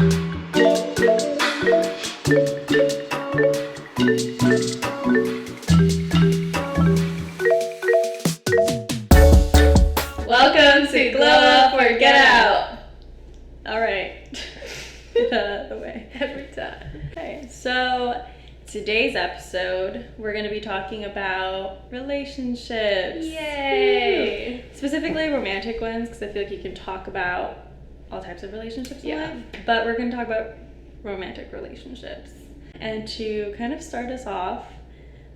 Welcome to Glow Up or Get Out. All right. Get out of the way. Every time. Okay, so today's episode, we're going to be talking about relationships. Yay! Woo! Specifically romantic ones, because I feel like you can talk about all types of relationships in Yeah. life. But we're going to talk about romantic relationships. And to kind of start us off,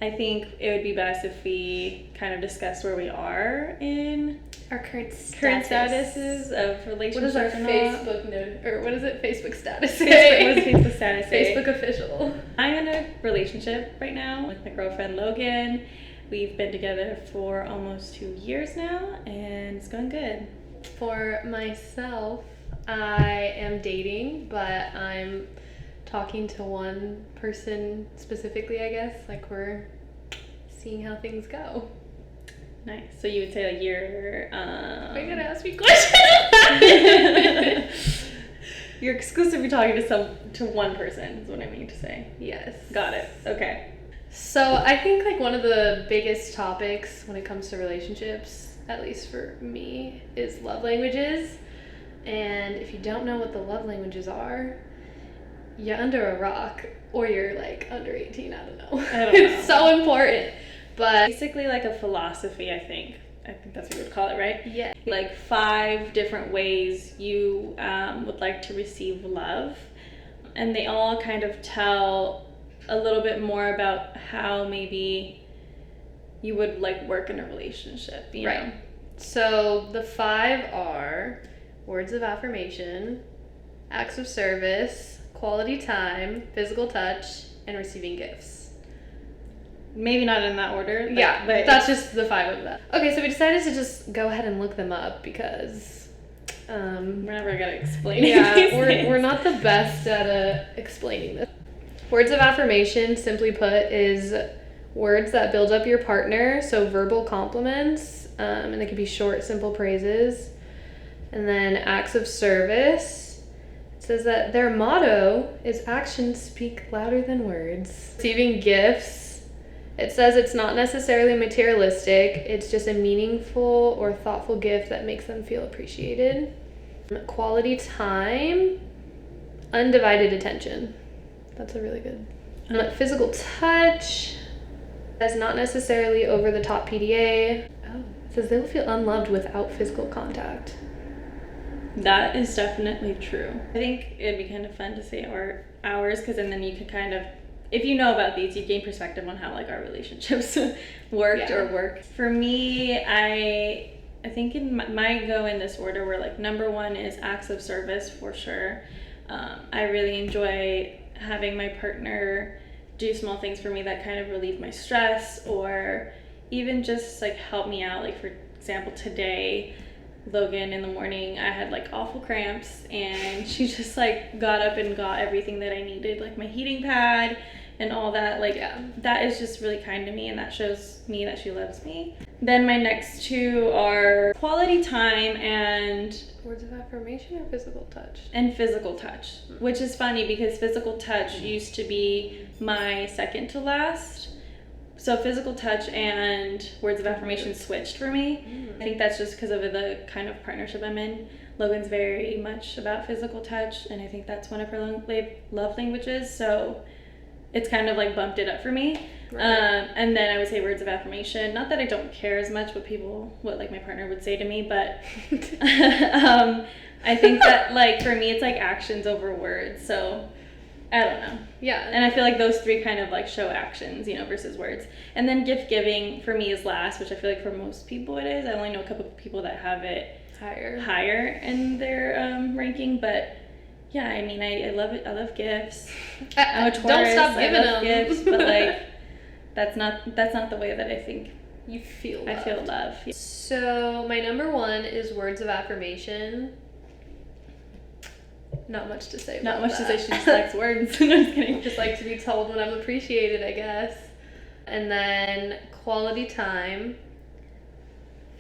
I think it would be best if we kind of discuss where we are in Our current statuses of relationships. What is our or not. Facebook note? Or what is it? Facebook status. What does Facebook status say? Facebook official. I'm in a relationship right now with my girlfriend Logan. We've been together for almost 2 years now, and it's going good. For myself, I am dating, but I'm talking to one person specifically, I guess. Like, we're seeing how things go. Nice. So you would say like you're Are you gonna ask me questions? you're exclusively talking to one person is what I mean to say. Yes. Got it. Okay. So I think like one of the biggest topics when it comes to relationships, at least for me, is love languages. And if you don't know what the love languages are, you're under a rock, or you're like under 18, I don't know. I don't know. It's so important. But Basically like a philosophy, I think that's what you would call it, right? yeah. Like 5 different ways you would like to receive love, and they all kind of tell a little bit more about how maybe you would like work in a relationship, you know? Right. So the 5 are words of affirmation, acts of service, quality time, physical touch, and receiving gifts. Maybe not in that order. Yeah, but that's just the 5 of them. Okay, so we decided to just go ahead and look them up because we're never gonna explain yeah, these we're things. not the best at explaining this. Words of affirmation, simply put, is words that build up your partner, so verbal compliments, and they can be short, simple praises. And then acts of service, it says that their motto is actions speak louder than words. Receiving gifts, it says it's not necessarily materialistic, it's just a meaningful or thoughtful gift that makes them feel appreciated. Quality time, undivided attention. That's a really good. Physical touch, that's not necessarily over the top PDA. Oh, it says they will feel unloved without physical contact. That is definitely true. I think it'd be kind of fun to say ours, because then you could kind of, if you know about these, you gain perspective on how like our relationships worked or work. For me, I think in my go in this order where like number 1 is acts of service for sure. I really enjoy having my partner do small things for me that kind of relieve my stress, or even just like help me out. Like for example, today, Logan in the morning, I had like awful cramps, and she just like got up and got everything that I needed, like my heating pad and all that. Like that is just really kind to me, and that shows me that she loves me. Then my next 2 are quality time and Words of affirmation or physical touch? And physical touch, which is funny because physical touch used to be my second to last. So physical touch and words of affirmation switched for me. I think that's just because of the kind of partnership I'm in. Logan's very much about physical touch, and I think that's one of her love languages. So it's kind of like bumped it up for me. Right. And then I would say words of affirmation. Not that I don't care as much what like my partner would say to me, but I think that like for me it's like actions over words. So I don't know. Yeah. And I feel like those 3 kind of like show actions, you know, versus words. And then gift giving for me is last, which I feel like for most people it is. I only know a couple of people that have it higher in their ranking, but yeah, I mean, I love it. I love gifts. I'm a Taurus. Don't stop giving I love them. gifts, but like that's not the way that I think you feel loved. I feel love. Yeah. So my number 1 is words of affirmation. Not much to say about Not much that. to say. She just likes words. No, I'm just kidding. Just like to be told when I'm appreciated, I guess. And then quality time.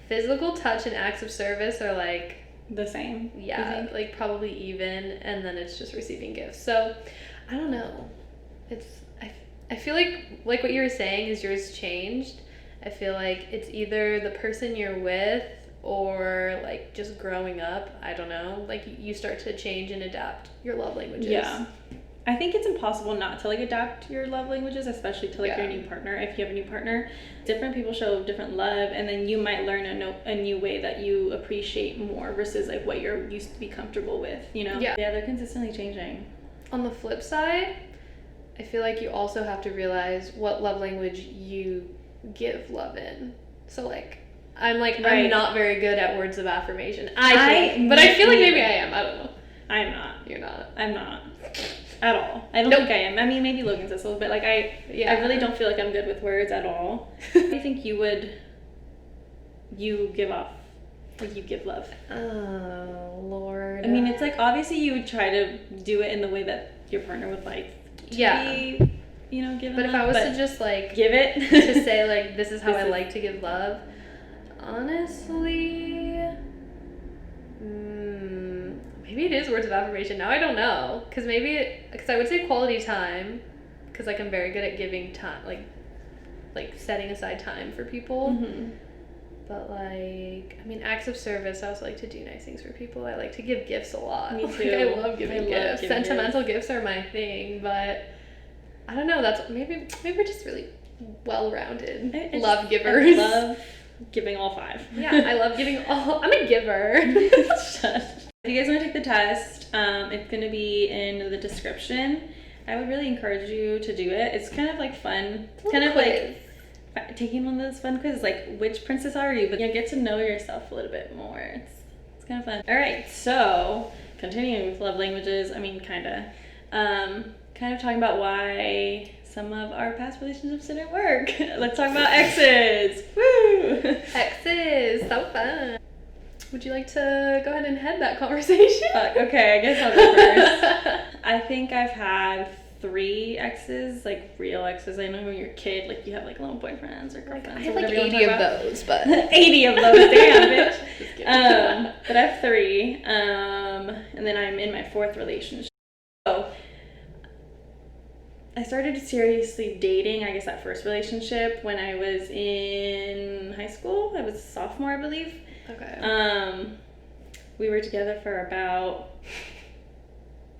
Physical touch and acts of service are like the same. Yeah, like probably even, and then it's just receiving gifts. So I don't know. I feel like what you were saying is yours changed. I feel like it's either the person you're with or like just growing up. I don't know. Like you start to change and adapt your love languages. Yeah. I think it's impossible not to like adapt your love languages, especially to like your new partner. If you have a new partner, different people show different love, and then you might learn a new way that you appreciate more versus like what you're used to be comfortable with, you know? Yeah, they're consistently changing. On the flip side, I feel like you also have to realize what love language you give love in. So like I'm not very good at words of affirmation. I think, but I feel like maybe I am. I don't know. I'm not. You're not. I'm not. At all. I don't think I am. I mean, maybe Logan's a little bit. Like, I really don't feel like I'm good with words at all. What do you think you give off? Like, you give love? Oh, Lord. I mean, it's like, obviously you would try to do it in the way that your partner would like to be, you know, given But love. If I was to just, like, give it, to say, like, this is how I like to give love, honestly, maybe it is words of affirmation. Now I don't know. Because I would say quality time. Because, like, I'm very good at giving time, like setting aside time for people. Mm-hmm. But, like, I mean, acts of service, I also like to do nice things for people. I like to give gifts a lot. Me too. Like, I love giving gifts. Sentimental gifts are my thing, but I don't know. Maybe we're just really well-rounded love givers. I love giving all 5. Yeah, I love giving all. I'm a giver. If you guys want to take the test, it's going to be in the description. I would really encourage you to do it. It's kind of like fun. It's kind of like taking one of those fun quizzes, like which princess are you? But you get to know yourself a little bit more. It's kind of fun. All right, so continuing with love languages. I mean, kind of talking about why some of our past relationships didn't work. Let's talk about exes. Woo! Exes, so fun. Would you like to go ahead and head that conversation? Okay, I guess I'll go first. I think I've had 3 exes, like real exes. I know when you're a kid, like you have like little boyfriends or girlfriends. I have like 80 of those, but 80 of those, damn bitch. But I have 3, and then I'm in my 4th relationship. So I started seriously dating, I guess, that first relationship when I was in high school. I was a sophomore, I believe. Okay. We were together for about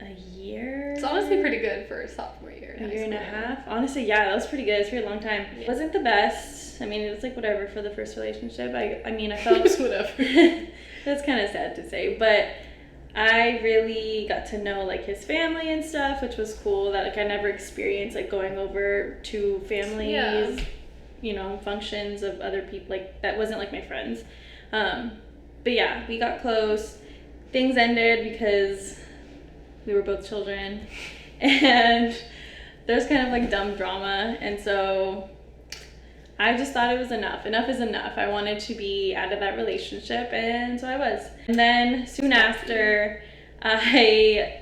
a year. It's honestly pretty good for a sophomore year. A year and a half. Honestly, yeah, that was pretty good. It's for a long time. Yeah. It wasn't the best. I mean, it was like whatever for the first relationship. I mean, I felt whatever. That's kind of sad to say, but I really got to know like his family and stuff, which was cool. That like I never experienced like going over to families, you know, functions of other people. Like that wasn't like my friends. But yeah, we got close. Things ended because we were both children, and there's kind of like dumb drama, and so I just thought it was enough. Enough is enough. I wanted to be out of that relationship, and so I was. And then soon after, I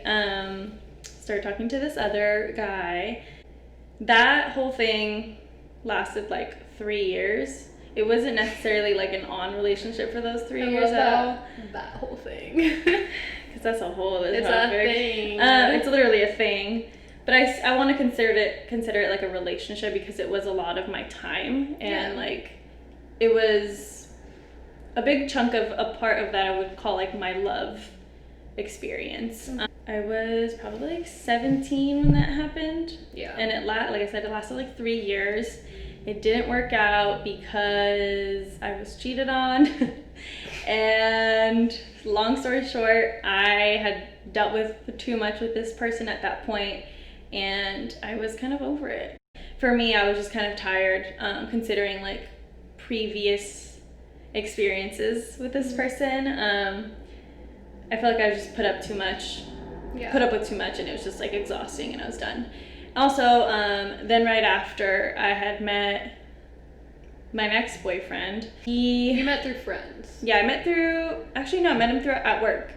started talking to this other guy. That whole thing lasted like 3 years. It wasn't necessarily like an on relationship for those 3 years at all. That whole thing. Because that's a whole other topic. A thing. It's literally a thing. But I want to consider it like a relationship because it was a lot of my time. And like, it was a big chunk of a part of that I would call like my love experience. Mm-hmm. I was probably like 17 when that happened. Yeah. And like I said, it lasted like 3 years. It didn't work out because I was cheated on. And long story short, I had dealt with too much with this person at that point, and I was kind of over it. For me, I was just kind of tired, considering like previous experiences with this person. I felt like I just put up with too much, and it was just like exhausting, and I was done. Also, then right after, I had met my next boyfriend. You met through friends? Yeah, I met him at work.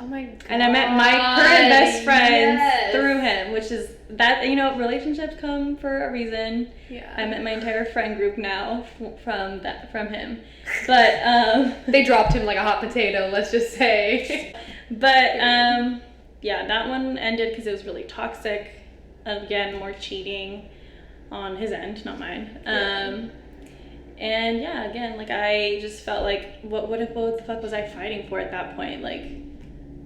Oh my god. And I met my current best friend through him, which is that, relationships come for a reason. Yeah. I met my entire friend group now from him. But, they dropped him like a hot potato, let's just say. But, yeah, that one ended because it was really toxic. Again, more cheating on his end, not mine. And yeah, again, like, I just felt like, what the fuck was I fighting for at that point? Like,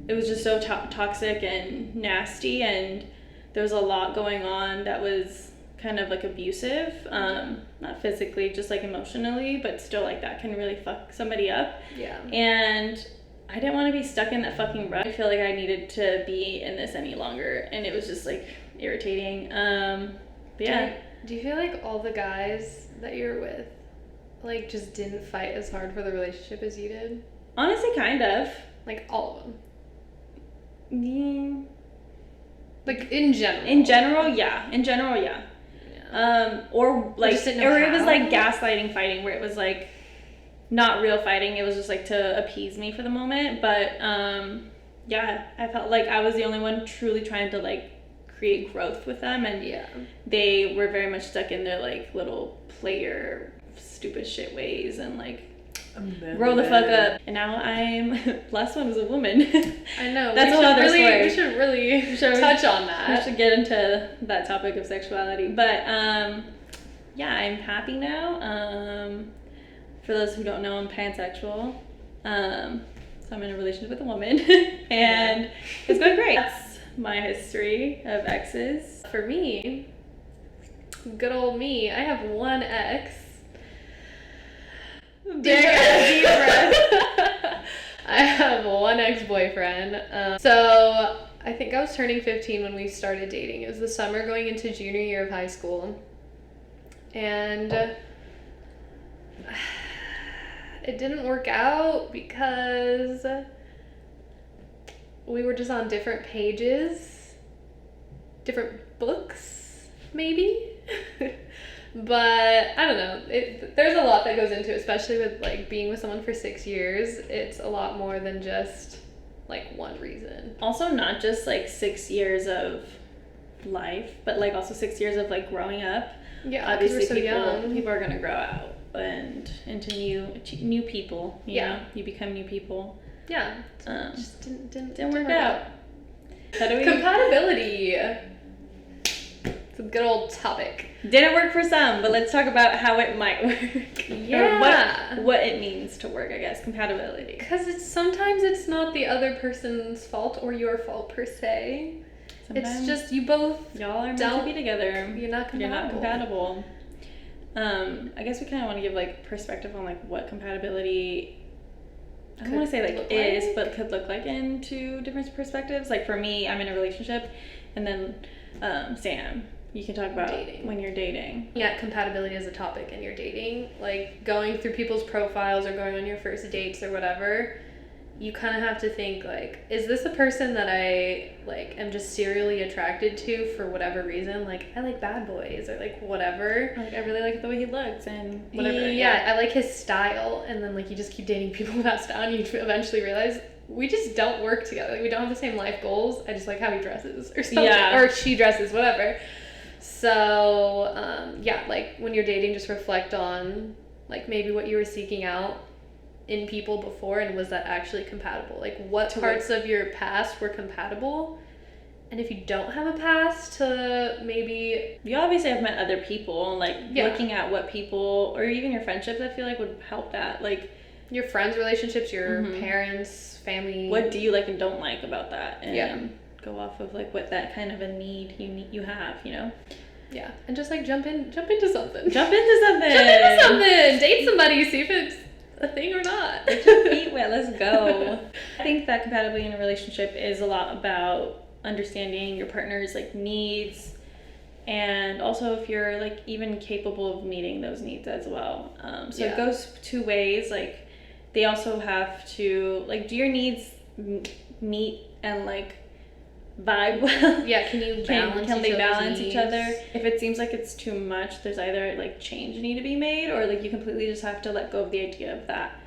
it was just so toxic and nasty, and there was a lot going on that was kind of like abusive, not physically, just like emotionally, but still, like, that can really fuck somebody up. Yeah. And I didn't want to be stuck in that fucking rut. I feel like I needed to be in this any longer, and it was just, like, irritating. But yeah. Do you feel like all the guys that you're with, like, just didn't fight as hard for the relationship as you did? Honestly, kind of. Like, all of them? Yeah. Like, in general? In general, yeah. Or, like, or it was, like, gaslighting fighting, where it was, like, not real fighting. It was just, like, to appease me for the moment. But, yeah, I felt like I was the only one truly trying to, like, create growth with them. And they were very much stuck in their, like, little player stupid shit ways and, like, grow the fuck up. And now I'm last one was a woman. I know. That's a whole other story. We should really touch on that. We should get into that topic of sexuality. But yeah, I'm happy now. For those who don't know, I'm pansexual. So I'm in a relationship with a woman, and it's going great. That's my history of exes. For me, good old me, I have one ex. Deep breath. I have one ex-boyfriend. So I think I was turning 15 when we started dating. It was the summer going into junior year of high school. And it didn't work out because we were just on different pages, different books, maybe. But I don't know. There's a lot that goes into it, especially with, like, being with someone for 6 years. It's a lot more than just, like, one reason. Also, not just, like, 6 years of life, but, like, also 6 years of, like, growing up. Yeah, obviously so young. People are gonna grow out and into new people. You know? You become new people. Yeah. Just didn't work out. How do we... Compatibility. It's a good old topic. Didn't work for some, but let's talk about how it might work. Yeah. Or what it means to work, I guess. Compatibility. Because sometimes it's not the other person's fault or your fault per se. Sometimes it's just you both. Y'all are meant to be together. You're not compatible. I guess we kind of want to give, like, perspective on, like, what compatibility, I don't want to say, like, is, but could look like in two different perspectives. Like, for me, I'm in a relationship, and then Sam, you can talk about dating. When you're dating. Yeah, compatibility is a topic and you're dating. Like, going through people's profiles or going on your first dates or whatever, you kind of have to think, like, is this a person that I, like, am just serially attracted to for whatever reason? Like, I like bad boys or, like, whatever. Like, I really like the way he looks and whatever. Yeah, I like his style. And then, like, you just keep dating people with that style and you eventually realize we just don't work together. Like, we don't have the same life goals. I just like how he dresses or something. Yeah. Or she dresses, whatever. So, yeah, like, when you're dating, just reflect on, like, maybe what you were seeking out in people before, and was that actually compatible? Like, what parts of your past were compatible? And if you don't have a past, to maybe... You obviously have met other people, and, like, looking at what people, or even your friendships, I feel like would help that. Like, your friends' relationships, your parents, family. What do you like and don't like about that? And go off of, like, what that kind of a need you have, you know? Yeah. And just, like, jump into something. Date somebody, see if it's a thing or not. Get your feet wet, let's go. I think that compatibility in a relationship is a lot about understanding your partner's, like, needs, and also if you're, like, even capable of meeting those needs as well. So it goes two ways. Like, they also have to, like, do your needs meet and, like, vibe well? Yeah, can you balance can they balance each other? If it seems like it's too much, there's either, like, change need to be made, or, like, you completely just have to let go of the idea of that.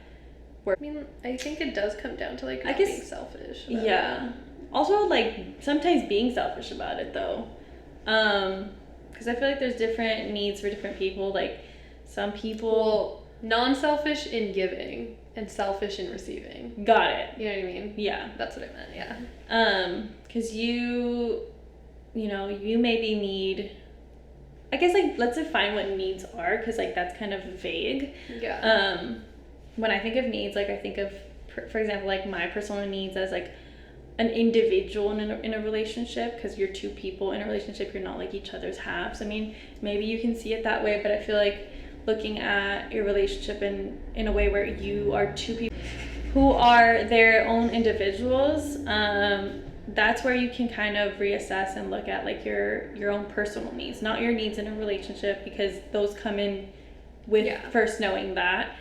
I mean, I think it does come down to, like, not being selfish. Yeah. Also, like, sometimes being selfish about it, though. Because I feel like there's different needs for different people. Like, some people... Well, non-selfish in giving and selfish in receiving. Got it. You know what I mean? Yeah. That's what I meant, yeah. Because you maybe need... I guess, like, let's define what needs are, because, like, that's kind of vague. Yeah. When I think of needs, like, I think of, for example, like, my personal needs as, like, an individual in a relationship, because you're two people in a relationship, you're not like each other's halves. I mean, maybe you can see it that way, but I feel like looking at your relationship in a way where you are two people who are their own individuals, that's where you can kind of reassess and look at like your own personal needs, not your needs in a relationship, because those come in with first knowing that.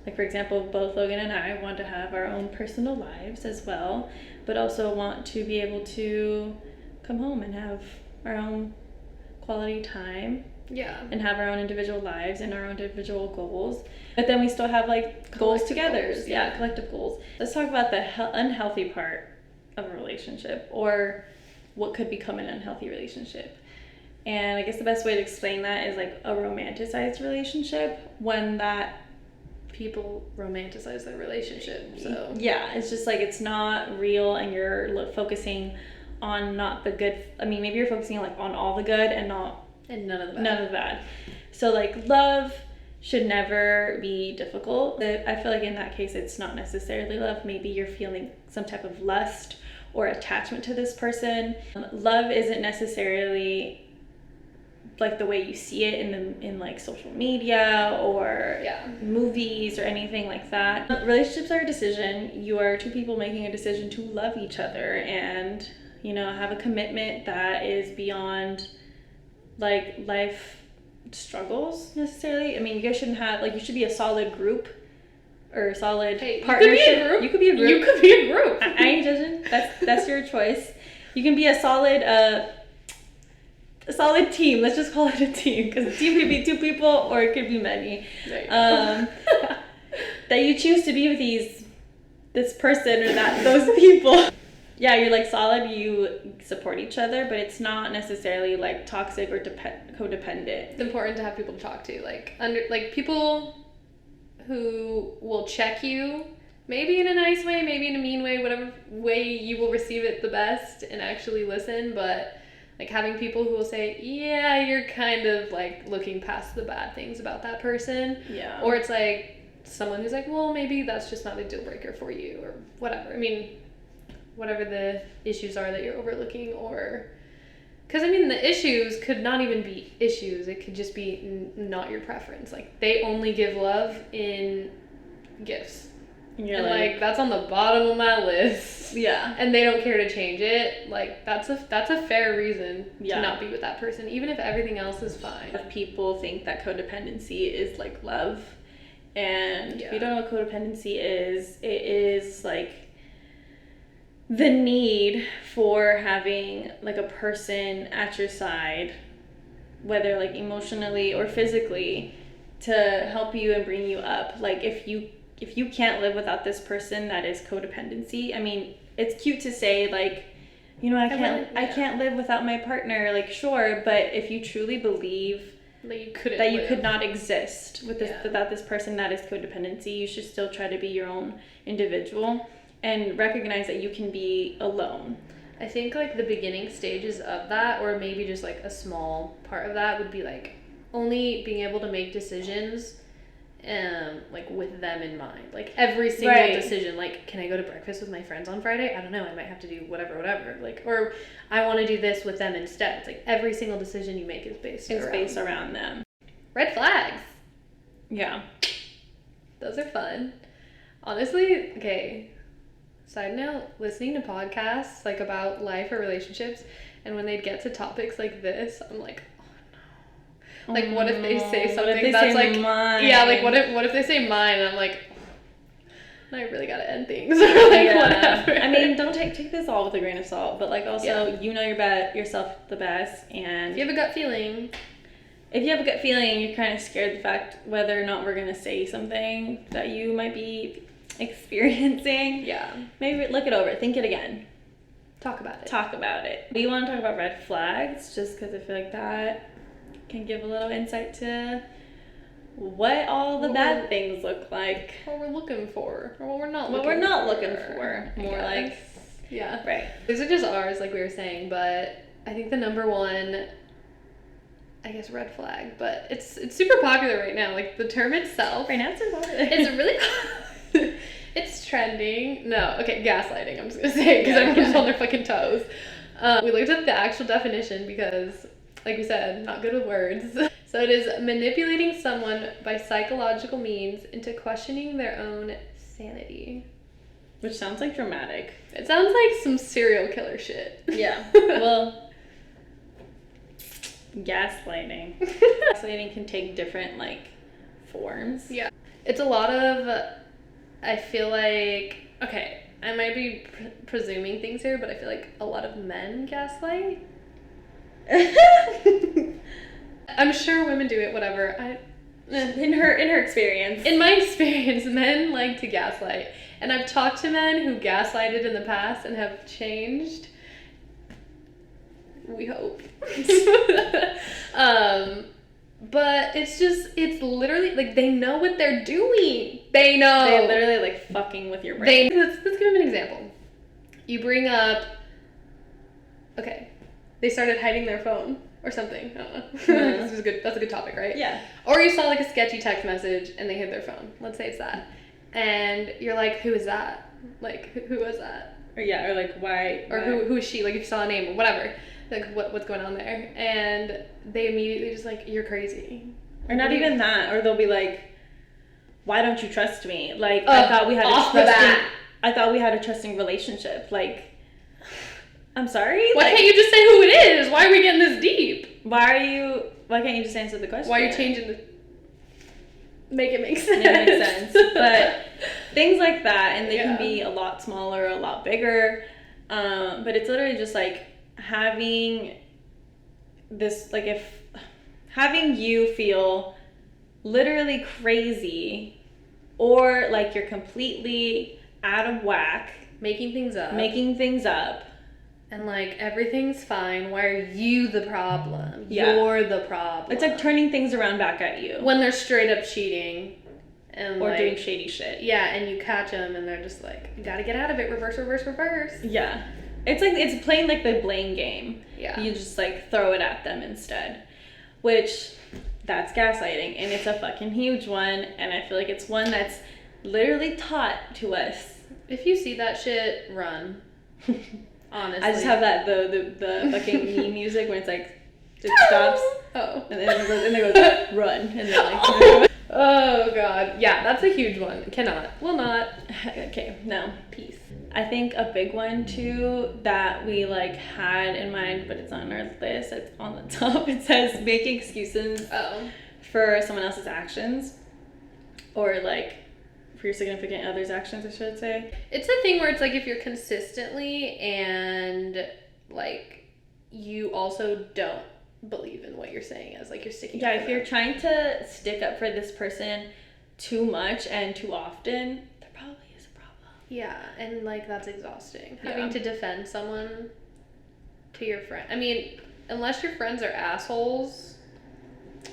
Like, for example, both Logan and I want to have our own personal lives as well, but also want to be able to come home and have our own quality time. Yeah. And have our own individual lives and our own individual goals. But then we still have, like, goals together. Goals, yeah, collective goals. Let's talk about the unhealthy part of a relationship, or what could become an unhealthy relationship. And I guess the best way to explain that is, like, a romanticized relationship, when that... people romanticize their relationship, so yeah, it's just like it's not real, and you're focusing on not the good. I mean, maybe you're focusing like on all the good and none of the bad. So like, love should never be difficult. I feel like in that case it's not necessarily love. Maybe you're feeling some type of lust or attachment to this person. Love isn't necessarily like the way you see it in like social media or movies or anything like that. Relationships are a decision. You are two people making a decision to love each other and, you know, have a commitment that is beyond like life struggles necessarily. I mean, you guys shouldn't have, like, you should be a solid group or a solid partnership. You could be a group. You could be a group. I ain't judging. That's your choice. You can be a solid team. Let's just call it a team, because a team could be two people or it could be many. That you choose to be with this person or those people. Yeah, you're like solid. You support each other, but it's not necessarily like toxic or codependent. It's important to have people to talk to, like people who will check you, maybe in a nice way, maybe in a mean way, whatever way you will receive it the best, and actually listen, but. Like, having people who will say, yeah, you're kind of, like, looking past the bad things about that person. Yeah. Or it's, like, someone who's like, well, maybe that's just not a deal breaker for you, or whatever. I mean, whatever the issues are that you're overlooking, or... Because, I mean, the issues could not even be issues. It could just be not your preference. Like, they only give love in gifts. And like, that's on the bottom of my list. Yeah. And they don't care to change it. Like, that's a fair reason to not be with that person, even if everything else is fine. People think that codependency is like love. And if you don't know what codependency is, it is like the need for having like a person at your side, whether like emotionally or physically, to help you and bring you up. Like, if you can't live without this person, that is codependency. I mean, it's cute to say, like, you know, I can't live without my partner. Like, sure, but if you truly believe that you could not exist without this person, that is codependency. You should still try to be your own individual and recognize that you can be alone. I think, like, the beginning stages of that, or maybe just, like, a small part of that, would be, like, only being able to make decisions like with them in mind, like every single decision, like, can I go to breakfast with my friends on Friday? I don't know, I might have to do whatever, like, or I want to do this with them instead. It's like every single decision you make is based around them. Red flags. Yeah, those are fun, honestly. Okay, side note, listening to podcasts like about life or relationships, and when they'd get to topics like this, I'm like, like, what if they say something that's like, mine? Yeah, like, what if they say mine, and I'm like, I really gotta end things, or like, whatever. I mean, don't take this all with a grain of salt, but like, also, you know yourself the best, and if you have a gut feeling, and you're kind of scared the fact whether or not we're gonna say something that you might be experiencing, Yeah. maybe look it over, think it again. Talk about it. Talk about it. We want to talk about red flags just because I feel like that can give a little insight to what all the bad things look like. What we're looking for, or what we're not What looking we're not for. looking for. More like, yeah. right. These are just ours, like we were saying, but I think the number one, I guess, red flag, but it's super popular right now. Like the term itself. Right now it's important. It's really, it's trending. No, okay, gaslighting. I'm just gonna say because everyone's on their fucking toes. We looked up the actual definition because, like we said, not good with words. So it is manipulating someone by psychological means into questioning their own sanity. Which sounds like dramatic. It sounds like some serial killer shit. Yeah. Well, gaslighting. Gaslighting can take different, like, forms. Yeah. It's a lot of, I feel like, okay, I might be presuming things here, but I feel like a lot of men gaslight. I'm sure women do it, whatever. In her experience. In my experience, men like to gaslight. And I've talked to men who gaslighted in the past and have changed. We hope. But it's literally, like, they know what they're doing. They know. They're literally, like, fucking with your brain. Let's give them an example. You bring up, okay, they started hiding their phone or something. I don't know. This is good. That's a good topic, right? Yeah. Or you saw, like, a sketchy text message and they hid their phone. Let's say it's that. And you're like, who is that? Like, who was that? Or yeah, or like, why? Or who is she? Like, if you saw a name or whatever. Like, what's going on there? And they immediately just like, you're crazy. Or not even that. Or they'll be like, why don't you trust me? Like, I thought we had a trusting relationship. Like, I'm sorry? Why like, can't you just say who it is? Why are we getting this deep? Why can't you just answer the question? Why are you changing the... Make it make sense. It makes sense. But things like that, and they can be a lot smaller, a lot bigger. But it's literally just like having this, like, if having you feel literally crazy or like you're completely out of whack, making things up. And like, everything's fine. Why are you the problem? Yeah. You're the problem. It's like turning things around back at you. When they're straight up cheating. And or like, doing shady shit. Yeah, and you catch them and they're just like, you gotta get out of it. Reverse, reverse, reverse. Yeah. It's like, it's playing like the blame game. Yeah. You just like throw it at them instead. Which, that's gaslighting. And it's a fucking huge one. And I feel like it's one that's literally taught to us. If you see that shit, run. Honestly. I just have that the fucking meme music when it's like it stops. Oh. And then it goes run. And then like oh god. Yeah, that's a huge one. Cannot. Will not. Okay, no. Peace. I think a big one too that we like had in mind, but it's on our list, it's on the top. It says making excuses for someone else's actions. Or like for your significant other's actions, I should say. It's a thing where it's like if you're consistently and like you also don't believe in what you're saying as like you're sticking up for if you're trying to stick up for this person too much and too often, there probably is a problem. Yeah, and like that's exhausting. Having to defend someone to your friend. I mean, unless your friends are assholes,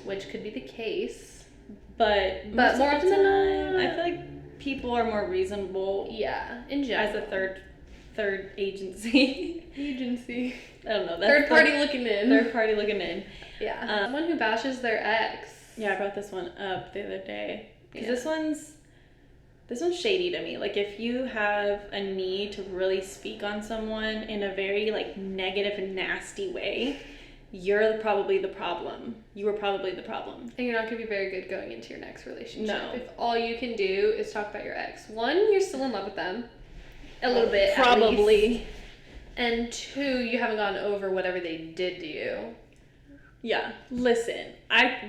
which could be the case. But more often than not, I feel like people are more reasonable. Yeah, in general. As a third agency. I don't know. Third party looking in. Third party looking in. Yeah. Someone who bashes their ex. Yeah, I brought this one up the other day. Because this one's shady to me. Like, if you have a need to really speak on someone in a very, like, negative and nasty way, you're probably the problem. You were probably the problem. And you're not going to be very good going into your next relationship. No. If all you can do is talk about your ex. One, you're still in love with them. A little bit, probably. And two, you haven't gotten over whatever they did to you. Yeah. Listen,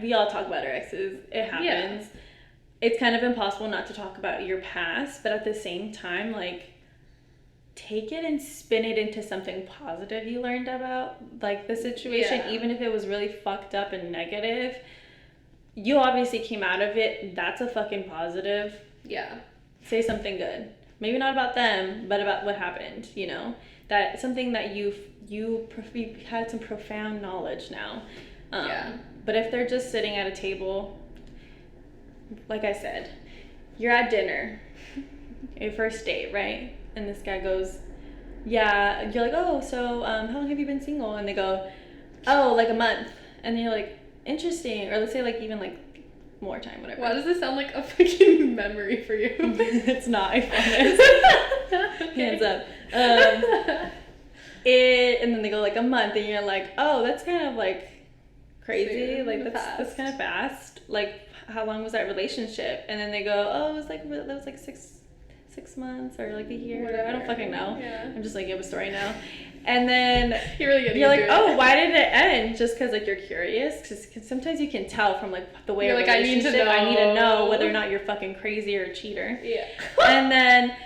we all talk about our exes. It happens. Yeah. It's kind of impossible not to talk about your past, but at the same time, like, take it and spin it into something positive you learned about, like, the situation, even if it was really fucked up and negative. You obviously came out of it. That's a fucking positive. Yeah. Say something good. Maybe not about them, but about what happened, you know? That something that you've had some profound knowledge now. But if they're just sitting at a table, like I said, you're at dinner, your first date, right? And this guy goes, yeah, you're like, oh, so how long have you been single? And they go, oh, like a month. And you're like, interesting. Or let's say like even like more time, whatever. Why does this sound like a fucking memory for you? It's not, I promise. Okay. Hands up. And then they go like a month, and you're like, oh, that's kind of like crazy. Like that's kind of fast. Like, how long was that relationship? And then they go, oh, it was like that was like six months or like a year. Whatever. I don't fucking know. Yeah. I'm just like, give a story now. And then you're like, oh, why did it end? Just because like you're curious? Because sometimes you can tell from like the way you're of like, relationship. I need to know whether or not you're fucking crazy or a cheater. Yeah. And then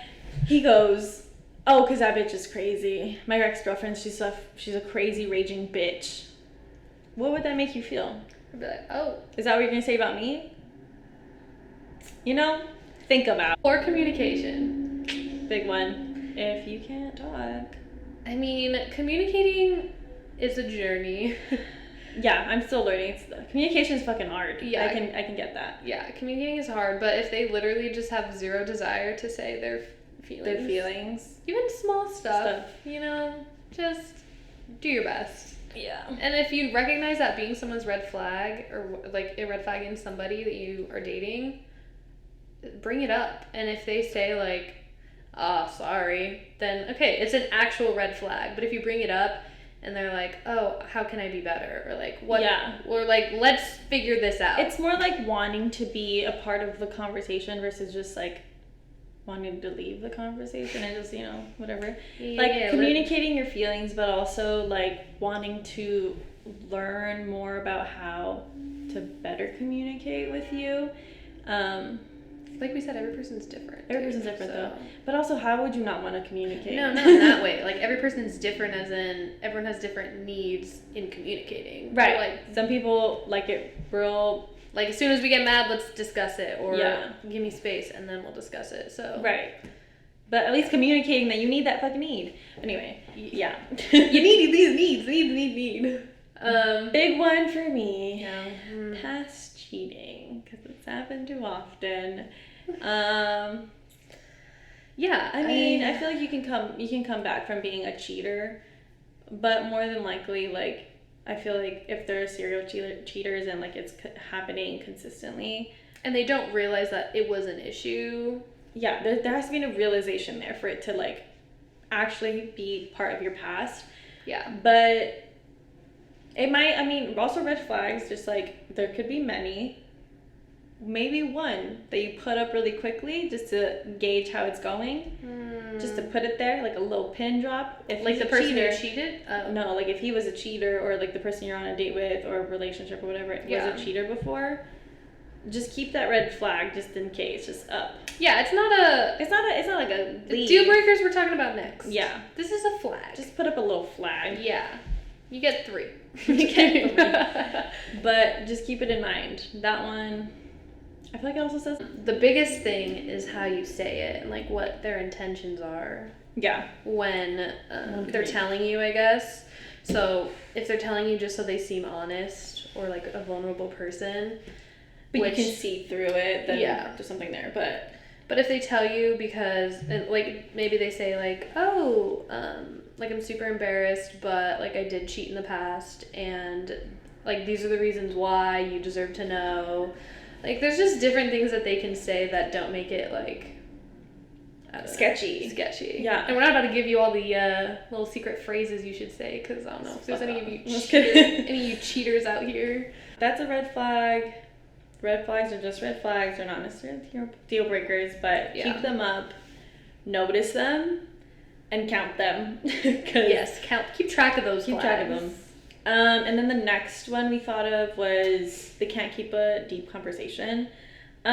he goes, oh, because that bitch is crazy. My ex-girlfriend, she's a crazy raging bitch. What would that make you feel? I'd be like, oh. Is that what you're gonna say about me? You know, think about. Poor communication. Big one. If you can't talk. I mean, communicating is a journey. Yeah, I'm still learning. Communication is fucking hard. Yeah. I can get that. Yeah, communicating is hard, but if they literally just have zero desire to say their feelings. Even small stuff. You know, just do your best. Yeah. And if you recognize that being someone's red flag, or like a red flag in somebody that you are dating, bring it up. And if they say like, oh, sorry, then okay, it's an actual red flag. But if you bring it up and they're like, oh, how can I be better? Or like, what? Yeah. Or like, let's figure this out. It's more like wanting to be a part of the conversation versus just like wanting to leave the conversation and just, you know, whatever. Yeah, like communicating your feelings, but also like wanting to learn more about how to better communicate with you. Like we said, every person's different. Every person's different though. But also, how would you not want to communicate? No, not in that way. Like every person's different, as in everyone has different needs in communicating. Right. Like some people like it real. Like as soon as we get mad, let's discuss it, or give me space and then we'll discuss it. So right. But at least communicating that you need that fucking need. Anyway, yeah. You need these needs. Need. Big one for me. Yeah. Past cheating, because it's happened too often. Yeah, I mean, I feel like you can come back from being a cheater, but more than likely, like, I feel like if there are serial cheaters and like it's happening consistently, and they don't realize that it was an issue. Yeah, there has to be a realization there for it to like actually be part of your past. Yeah, but it might. I mean, also red flags. Just like there could be many. Maybe one that you put up really quickly just to gauge how it's going. Just to put it there, like a little pin drop. If like the person who cheated? No, like if he was a cheater, or like the person you're on a date with or a relationship or whatever was a cheater before, just keep that red flag just in case, just up. Yeah, it's not like a lead. Deal breakers we're talking about next. Yeah. This is a flag. Just put up a little flag. Yeah. You get 3. You get 3. But just keep it in mind. That one, I feel like it also says the biggest thing is how you say it and like what their intentions are. Yeah. When they're telling you, I guess. So if they're telling you just so they seem honest or like a vulnerable person, but you can see through it, then there's something there. But if they tell you because, and like maybe they say like, oh, like I'm super embarrassed, but like I did cheat in the past, and like these are the reasons why, you deserve to know. Like there's just different things that they can say that don't make it like sketchy. Yeah. And we're not about to give you all the little secret phrases you should say, because I don't know if there's any of you cheaters out here. That's a red flag. Red flags are just red flags. They're not necessarily deal breakers, but keep them up, notice them, and count them. Keep track of those flags. Keep track of them. And then the next one we thought of was they can't keep a deep conversation. I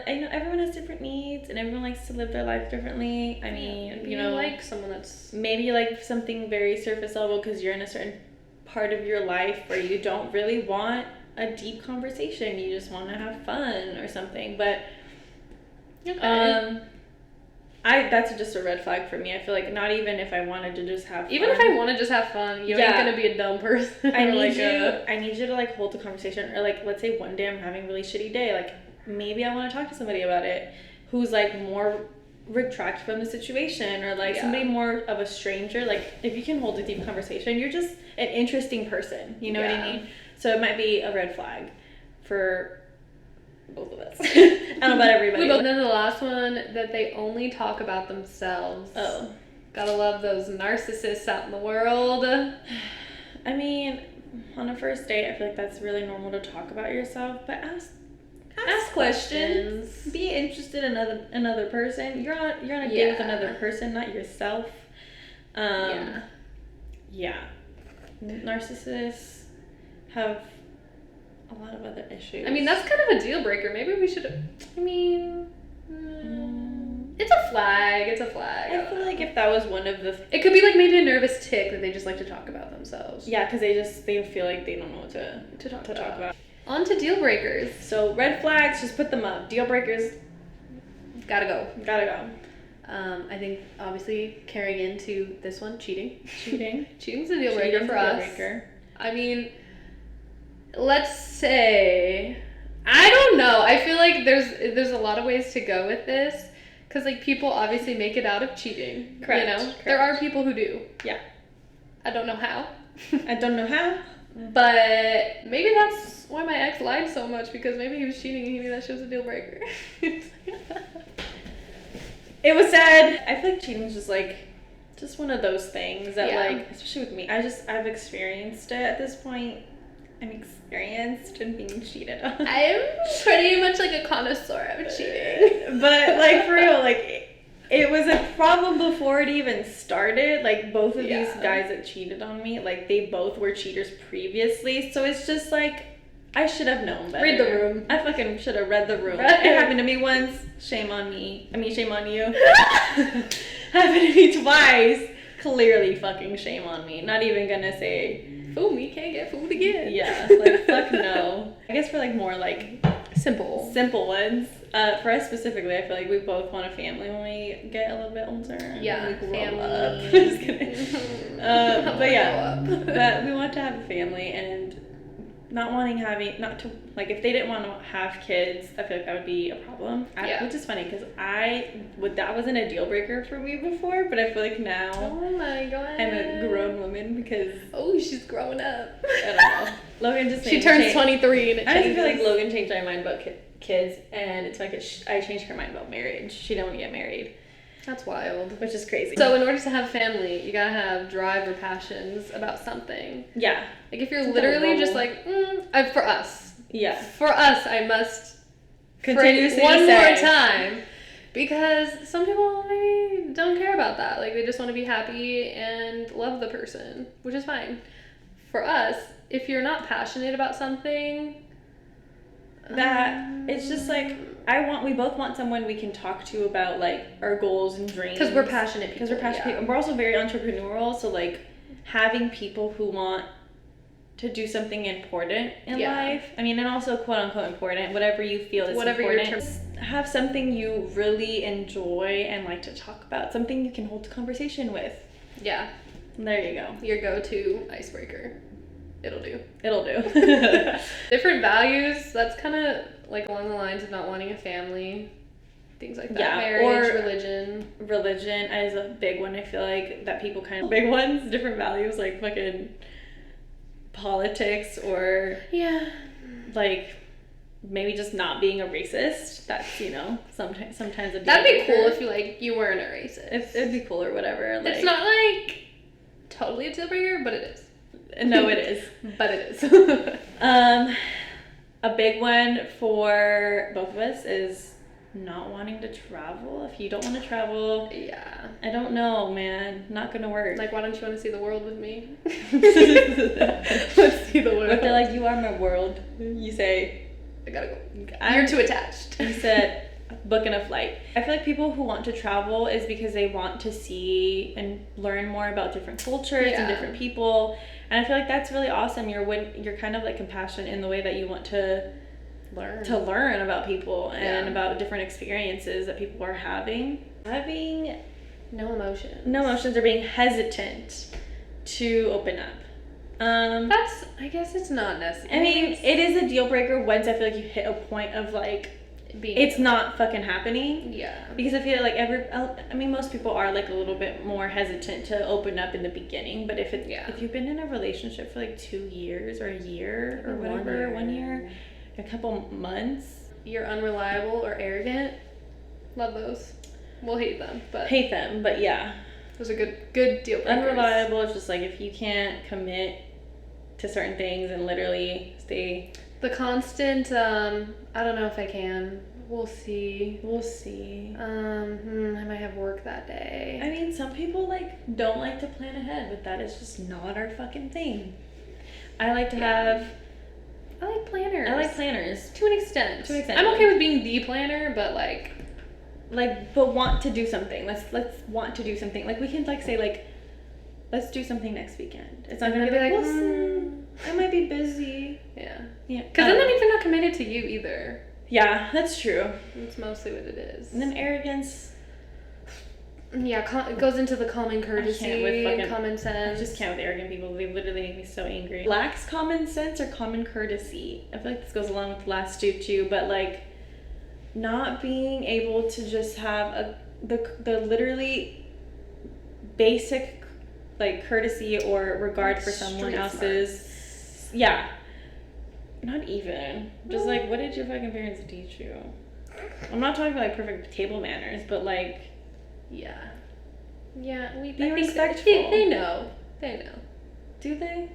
know everyone has different needs and everyone likes to live their life differently. I mean, you know, like someone that's maybe you like something very surface level because you're in a certain part of your life where you don't really want a deep conversation. You just want to have fun or something. But That's just a red flag for me. I feel like not even if I wanted to just have fun. Even if I want to just have fun, you ain't gonna be a dumb person. I need you to like hold the conversation, or like let's say one day I'm having a really shitty day, like maybe I want to talk to somebody about it who's like more retract from the situation, or like somebody more of a stranger. Like if you can hold a deep conversation, you're just an interesting person, you know what I mean? So it might be a red flag for both of us. I don't know about everybody. And then the last one, that they only talk about themselves. Oh, gotta love those narcissists out in the world. I mean, on a first date, I feel like that's really normal to talk about yourself, but ask questions. Be interested in another person. You're on a date with another person, not yourself. Narcissists have a lot of other issues. I mean, that's kind of a deal breaker. Maybe we should. It's a flag. I feel like if that was one of the... It could be like maybe a nervous tick that they just like to talk about themselves. Yeah, because they feel like they don't know what to talk about. On to deal breakers. So red flags, just put them up. Deal breakers, gotta go. I think obviously carrying into this one, cheating. Cheating's a deal breaker for us. I mean, let's say, I don't know. I feel like there's a lot of ways to go with this, because like people obviously make it out of cheating. Correct. You know, Correct. There are people who do. Yeah. I don't know how. But maybe that's why my ex lied so much, because maybe he was cheating and he knew that shit was a deal breaker. It was sad. I feel like cheating is just one of those things that like, especially with me, I've experienced it at this point. I'm experienced in being cheated on. I'm pretty much like a connoisseur of cheating. But like for real, like it was a problem before it even started. Like both of these guys that cheated on me, like they both were cheaters previously. So it's just like, I should have known better. Read the room. I fucking should have read the room. It happened to me once. Shame on me. I mean, shame on you. Happened to me twice. Clearly fucking shame on me. Not even gonna say, fool me, can't get fooled again. Yeah, like fuck no. I guess for like more like simple ones. For us specifically, I feel like we both want a family when we get a little bit older. Yeah, we grow family. up. Just kidding. But we want to have a family, and not to like, if they didn't want to have kids, I feel like that would be a problem. Which is funny because that wasn't a deal breaker for me before, but I feel like now oh my god, I'm a grown woman because she's growing up. I don't know. Logan just she turns 23 and it changes. I just feel like Logan changed my mind about kids, and it's like I changed her mind about marriage. She don't want to get married. That's wild. Which is crazy. So in order to have family, you gotta have drive or passions about something. Yeah. Like if you're literally just like, for us. Yeah. For us, I must continuously one more time. Because some people maybe don't care about that. Like they just want to be happy and love the person, which is fine. For us, if you're not passionate about something, it's just like we both want someone we can talk to about like our goals and dreams, because we're passionate people. And we're also very entrepreneurial, so like having people who want to do something important in life, I mean, and also quote unquote important, whatever you feel is important, have something you really enjoy and like to talk about, something you can hold a conversation with. Yeah, there you go, your go-to icebreaker. It'll do. Different values, that's kind of like along the lines of not wanting a family, things like that. Marriage, religion is a big one. I feel like that people kind of big ones, different values, like fucking politics, or like maybe just not being a racist. That's, sometimes a deal that'd be breaker. cool if you weren't a racist. It'd be cool or whatever. It's not like totally a deal breaker, but it is. No, it is. But it is. A big one for both of us is not wanting to travel. If you don't want to travel, I don't know, man. Not gonna work. Like, why don't you want to see the world with me? Let's see the world. But they're like, you are my world. You say, I gotta go. You're too attached. You said, booking a flight. I feel like people who want to travel is because they want to see and learn more about different cultures and different people. And I feel like that's really awesome. You're kind of like compassionate in the way that you want to learn about people and about different experiences that people are having. Having no emotions or being hesitant to open up. I guess it's not necessary. I mean, it is a deal breaker once I feel like you hit a point of like, it's not fucking happening. Yeah. Because I feel like most people are like a little bit more hesitant to open up in the beginning, but if you've been in a relationship for like 2 years or a year or whatever, 1 year, a couple months. You're unreliable or arrogant. Love those. We'll hate them, but yeah. Those are good deal breakers. Unreliable is just like if you can't commit to certain things and literally stay. The constant, I don't know if I can. We'll see. I might have work that day. I mean, some people like don't like to plan ahead, but that is just not our fucking thing. I like planners. I like planners. To an extent. I'm okay with being the planner, but but want to do something. Let's want to do something. Like we can say let's do something next weekend. It's not gonna be like, we'll see. I might be busy. Yeah. Because then that means they're not committed to you either. Yeah, that's true. That's mostly what it is. And then arrogance. Yeah, it goes into the common courtesy and common sense. I just can't with arrogant people. They literally make me so angry. Lacks common sense or common courtesy. I feel like this goes along with the last two too, but like not being able to just have the literally basic like courtesy or regard for someone else's. Yeah. Not even. Just like, what did your fucking parents teach you? I'm not talking about like perfect table manners, but like. Yeah. Yeah, be respectful. They know. Do they?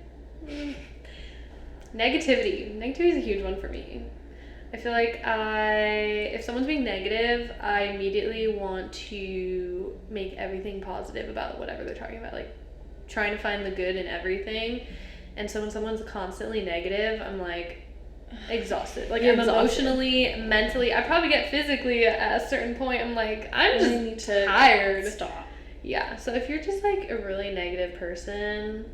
Negativity. Negativity is a huge one for me. I feel like if someone's being negative, I immediately want to make everything positive about whatever they're talking about. Like, trying to find the good in everything. And so when someone's constantly negative, I'm like exhausted. Like I'm emotionally, mentally, I probably get physically at a certain point. I'm like, I'm just tired. Stop. Yeah. So if you're just like a really negative person,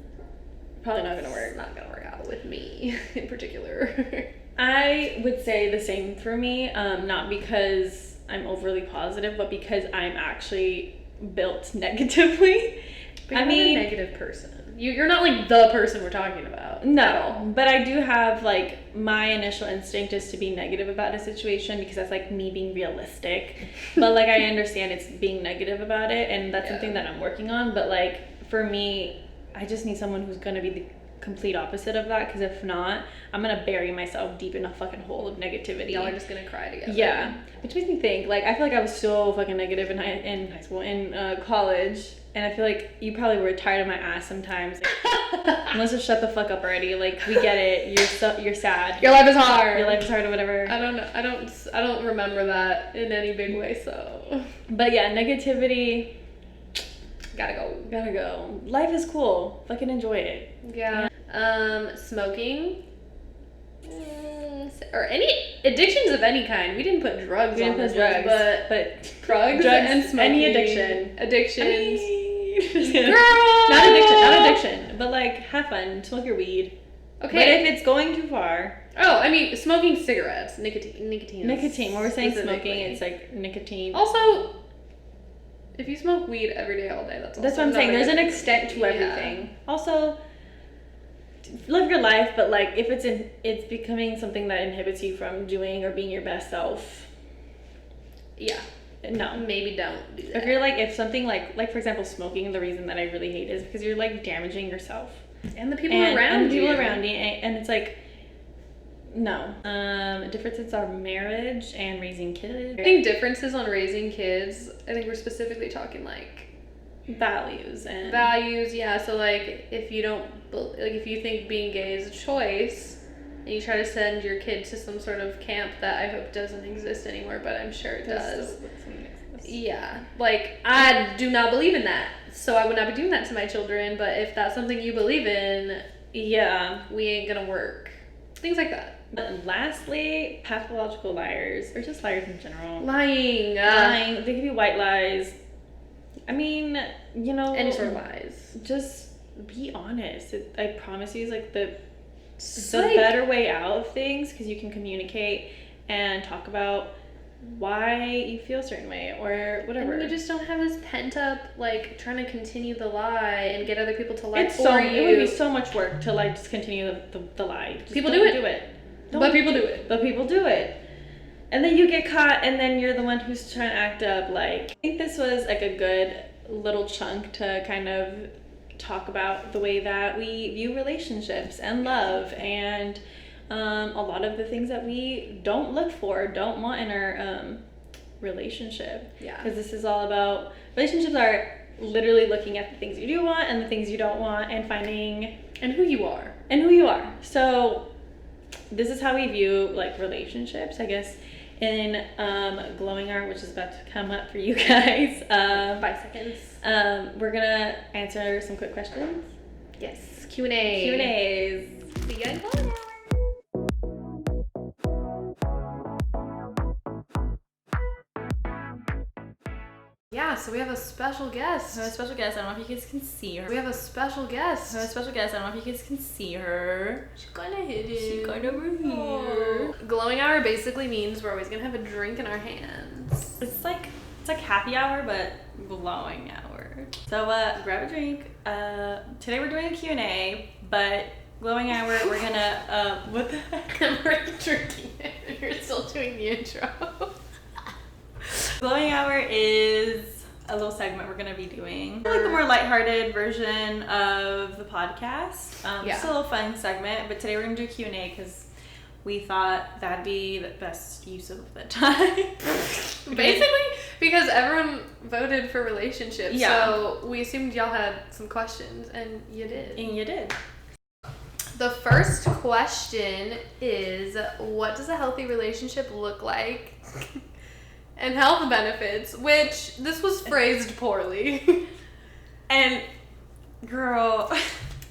probably not gonna work. It's not gonna work out with me in particular. I would say the same for me. Not because I'm overly positive, but because I'm actually built negatively. But you're not a negative person. You're not like the person we're talking about. No, but I do have like my initial instinct is to be negative about a situation because that's like me being realistic. But like I understand it's being negative about it, and that's something that I'm working on. But like for me, I just need someone who's gonna be the complete opposite of that, because if not, I'm gonna bury myself deep in a fucking hole of negativity. Y'all are just gonna cry together. Yeah, which makes me think like I feel like I was so fucking negative in college. And I feel like you probably were tired of my ass sometimes. Like, let's just shut the fuck up already. Like, we get it. You're sad. Your life is hard. Your life is hard or whatever. I don't know. I don't remember that in any big way. So. But yeah, negativity. Gotta go. Life is cool. Fucking enjoy it. Yeah. Smoking. Or any addictions of any kind. We didn't put drugs on this list, but drugs and smoking. Any addiction. Addictions. Girl! Not addiction, but like have fun, smoke your weed. Okay. But if it's going too far. Oh, I mean, smoking cigarettes, nicotine. When we're saying smoking, it's like nicotine. Also, if you smoke weed every day, all day, that's what I'm saying. There's an extent to everything. Also, live your life, but like if it's becoming something that inhibits you from doing or being your best self. Yeah. No. Maybe don't do that. If you're like, if something like for example, smoking, the reason that I really hate is because you're like damaging yourself. And the people around you. And it's like, no. Differences are marriage and raising kids. I think differences on raising kids, I think we're specifically talking like values, yeah. So like if you think being gay is a choice, and you try to send your kid to some sort of camp that I hope doesn't exist anymore, but I'm sure it does. Yeah. Like, I do not believe in that. So I would not be doing that to my children, but if that's something you believe in, yeah, we ain't gonna work. Things like that. And lastly, pathological liars, or just liars in general. Lying. They can be white lies. I mean, any sort of lies. Just be honest. I promise you, it's like the better way out of things, because you can communicate and talk about why you feel a certain way or whatever. And you just don't have this pent up, like, trying to continue the lie and get other people to lie It would be so much work to, like, just continue the lie. Just people do it. it. But people do it. But people do it. And then you get caught, and then you're the one who's trying to act up. Like, I think this was like a good little chunk to kind of talk about the way that we view relationships and love, and a lot of the things that we don't look for, don't want in our relationship. Yeah. Because this is all about, relationships are literally looking at the things you do want and the things you don't want, and finding and who you are. So this is how we view, like, relationships, I guess. In glowing hour, which is about to come up for you guys. 5 seconds. We're gonna answer some quick questions. Yes, Q&A. Q&As. See you in glowing hour. Yeah, so we have a special guest. I don't know if you guys can see her. We have a special guest. I don't know if you guys can see her. She's kind of hidden. She's kind of over here. Oh. Glowing hour basically means we're always gonna have a drink in our hands. It's like happy hour, but glowing hour. So grab a drink. Today we're doing a Q&A, but glowing hour we're gonna what the heck? I'm already drinking it and you're still doing the intro. Glowing hour is a little segment we're gonna be doing, like the more lighthearted version of the podcast. Just a little fun segment, but today we're gonna do a Q&A because we thought that'd be the best use of the time. Basically, because everyone voted for relationships, yeah. So we assumed y'all had some questions, and you did. The first question is, what does a healthy relationship look like? And health benefits, which this was phrased poorly. And girl,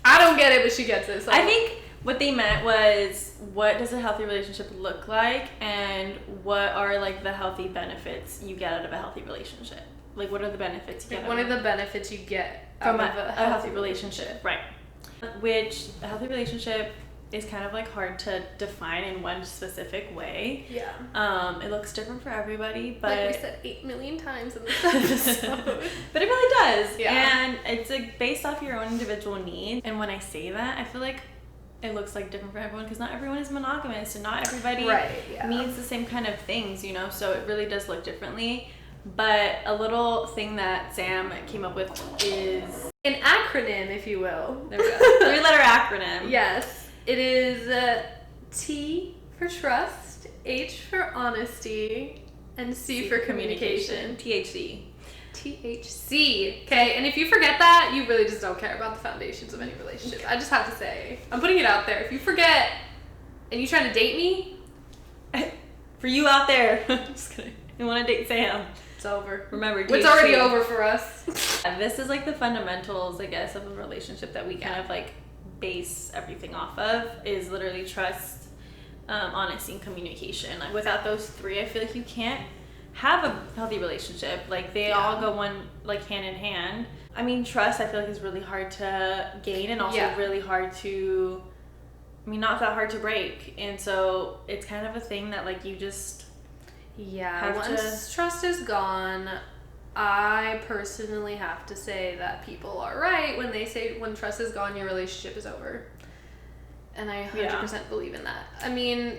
I don't get it, but she gets it. So. I think what they meant was, what does a healthy relationship look like, and what are, like, the healthy benefits you get out of a healthy relationship? Like, what are the benefits you get What are the benefits you get from out of a healthy relationship? Right. Which a healthy relationship is kind of, like, hard to define in one specific way. Yeah. It looks different for everybody, but like we said 8 million times in this episode. But it really does. Yeah. And it's, like, based off your own individual needs. And when I say that, I feel like it looks, like, different for everyone, because not everyone is monogamous, and not everybody needs the same kind of things, you know, so it really does look differently. But a little thing that Sam came up with is an acronym, if you will. There we go. 3-letter acronym. Yes. It is T for trust, H for honesty, and C for communication. THC. THC. Okay, and if you forget that, you really just don't care about the foundations of any relationship. I just have to say, I'm putting it out there. If you forget and you're trying to date me, for you out there, just kidding. You want to date Sam? It's over. Remember, it's already over for us. This is, like, the fundamentals, I guess, of a relationship that we kind of, like, base everything off of, is literally trust, honesty, and communication. Like, without those three, I feel like you can't have a healthy relationship. Like, they all go hand in hand. I mean, trust, I feel like, is really hard to gain, and also really hard to, not that hard to break. And so it's kind of a thing that, like, you just once trust is gone, I personally have to say that people are right when they say when trust is gone, your relationship is over. And I 100% believe in that. I mean,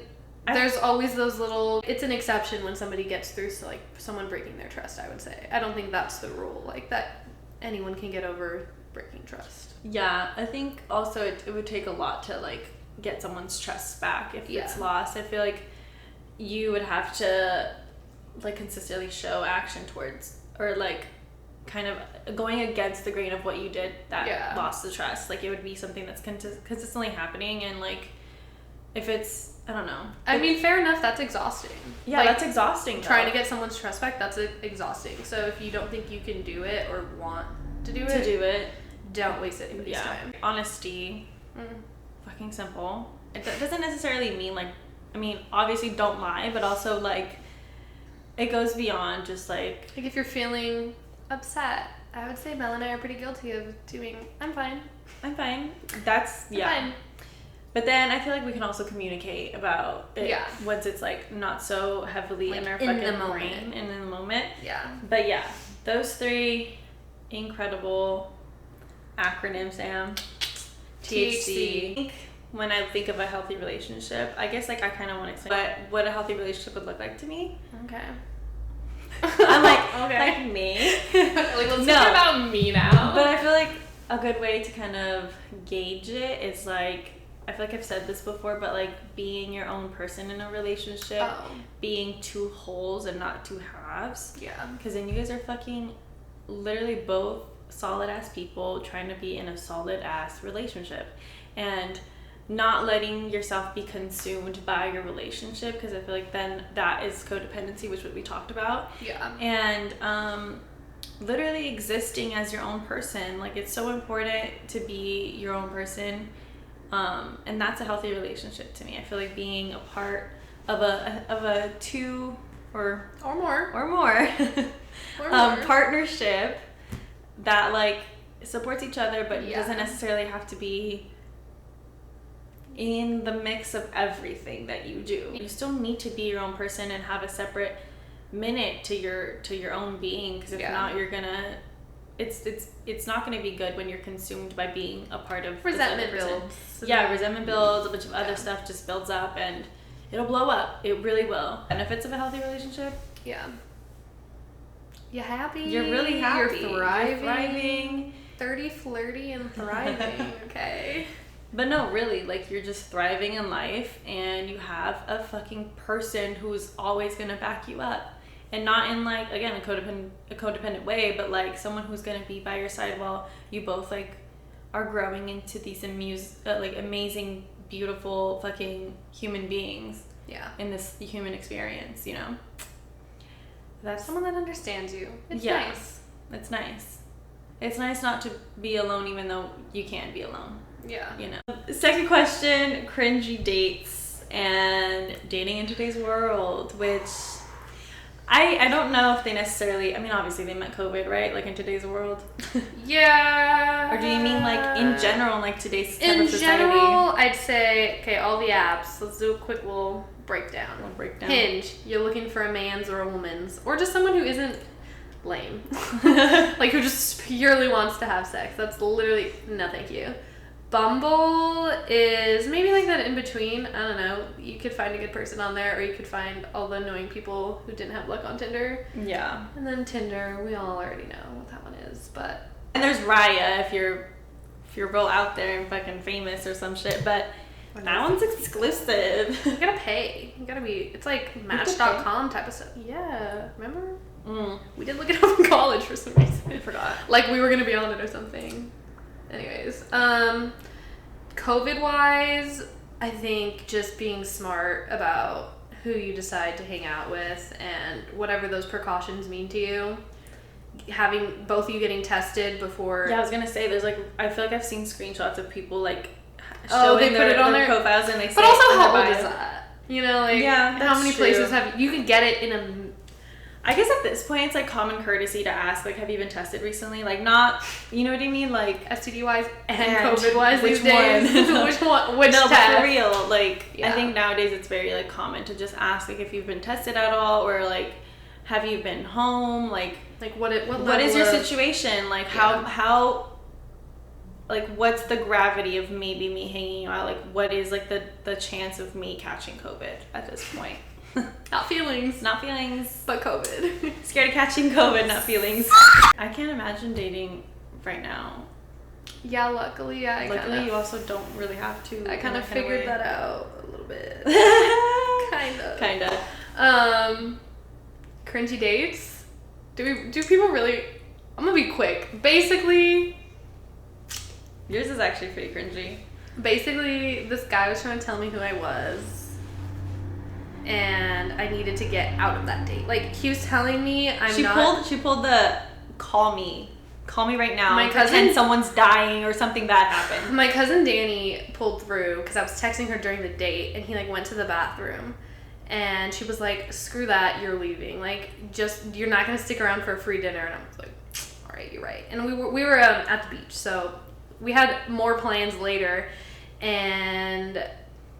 there's always those little, it's an exception when somebody gets through, so, like, someone breaking their trust, I would say. I don't think that's the rule, like, that anyone can get over breaking trust. Yeah, I think also it would take a lot to, like, get someone's trust back if it's lost. I feel like you would have to, like, consistently show action towards, or, like, kind of going against the grain of what you did that lost the trust. Like, it would be something that's consistently happening, and, like, if it's, I don't know. I mean, fair enough, that's exhausting. Yeah, like, that's exhausting, though. Trying to get someone's trust back, that's exhausting. So if you don't think you can do it or want to do it, don't waste anybody's time. Honesty. Fucking simple. It doesn't necessarily mean, like, obviously don't lie, but also, like, it goes beyond just, like if you're feeling upset, I would say Mel and I are pretty guilty of doing, I'm fine. That's, I'm fine. But then I feel like we can also communicate about it once it's like not so heavily like in our in fucking the moment. brain and in the moment. Yeah. But yeah, those 3 incredible acronyms, Sam. THC. When I think of a healthy relationship, I guess like I kind of want to explain what a healthy relationship would look like to me. Okay. I'm like, like me. Like, let's talk about me now. But I feel like a good way to kind of gauge it is like, I feel like I've said this before, but like being your own person in a relationship, being 2 wholes and not 2 halves. Yeah. Because then you guys are fucking literally both solid ass people trying to be in a solid ass relationship, and not letting yourself be consumed by your relationship, because I feel like then that is codependency, which what we talked about. Yeah. And literally existing as your own person. Like, it's so important to be your own person. And that's a healthy relationship to me. I feel like being a part of a 2 or more partnership that like supports each other, but doesn't necessarily have to be in the mix of everything that you do. You still need to be your own person and have a separate minute to your own being, because if not, you're gonna it's not gonna be good when you're consumed by being a part of resentment builds. Resentment builds, a bunch of other stuff just builds up, and it'll blow up. It really will. Benefits of a healthy relationship. You're happy. You're really happy. You're thriving. 30, flirty, and thriving. Okay. But no, really, like, you're just thriving in life, and you have a fucking person who's always gonna back you up. And not in, like, again, a codependent way, but like someone who's gonna be by your side while you both like are growing into these like amazing, beautiful fucking human beings. In this human experience, you know. That's someone that understands you. It's nice. It's nice. It's nice not to be alone, even though you can be alone. You know. Second question: cringy dates and dating in today's world, which I don't know if they necessarily, I mean, obviously they meant COVID, right? Like in today's world. Yeah. Or do you mean like in general, like today's type in of society? general, I'd say, okay, all the apps. Let's do a quick little breakdown. Hinge, you're looking for a man's or a woman's, or just someone who isn't lame. Like who just purely wants to have sex. That's literally, no thank you. Bumble is maybe like that in between. I don't know. You could find a good person on there, or you could find all the annoying people who didn't have luck on Tinder. Yeah. And then Tinder, we all already know what that one is. But and there's Raya if you're real out there and fucking famous or some shit. But that one's exclusive. You gotta pay. You gotta be. It's like Match.com type of stuff. Yeah. Remember? We did look it up in college for some reason. I forgot. Like we were gonna be on it or something. Anyways, COVID wise, I think just being smart about who you decide to hang out with and whatever those precautions mean to you. Having both of you getting tested before. Yeah, I was gonna say, there's like, I feel like I've seen screenshots of people like showing they put it on their profiles and they say. But also, how old is that? You know, like how many places have you can get it in a. I guess at this point, it's like common courtesy to ask, like, have you been tested recently? Like, not, you know what I mean? Like, STD-wise and COVID-wise these days. Which one? Which no, test? but for real, like, I think nowadays it's very, like, common to just ask, like, if you've been tested at all, or, like, have you been home? Like what is your situation? Like, how, like, what's the gravity of maybe me hanging out? Like, what is, like, the chance of me catching COVID at this point? Not feelings, but COVID. Scared of catching COVID, not feelings. I can't imagine dating right now. Yeah, luckily, you also don't really have to. I kind of figured that out a little bit. kind of. Cringy dates. Do people really? I'm gonna be quick. Basically, yours is actually pretty cringy. Basically, this guy was trying to tell me who I was. And I needed to get out of that date. Like, he was telling me She pulled the call me right now. My cousin, pretend someone's dying or something bad happened. My cousin Danny pulled through because I was texting her during the date, and he like went to the bathroom, and she was like, "Screw that, you're leaving. Like, just you're not gonna stick around for a free dinner." And I was like, "All right, you're right." And we were at the beach, so we had more plans later. and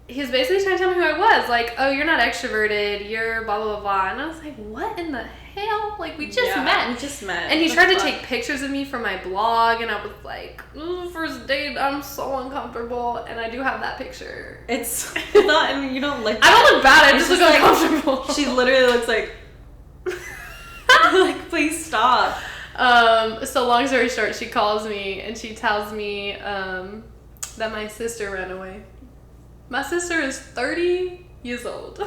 he was basically trying to tell me who I was. Like, oh, you're not extroverted. You're blah, blah, blah, blah. And I was like, what in the hell? Like, we just met. We just met. And he tried to take pictures of me for my blog. And I was like, ooh, first date, I'm so uncomfortable. And I do have that picture. It's not, I mean, you don't look I don't look bad. I just look like, uncomfortable. She literally looks like, like, please stop. So long story short, she calls me and she tells me that my sister ran away. My sister is 30 years old.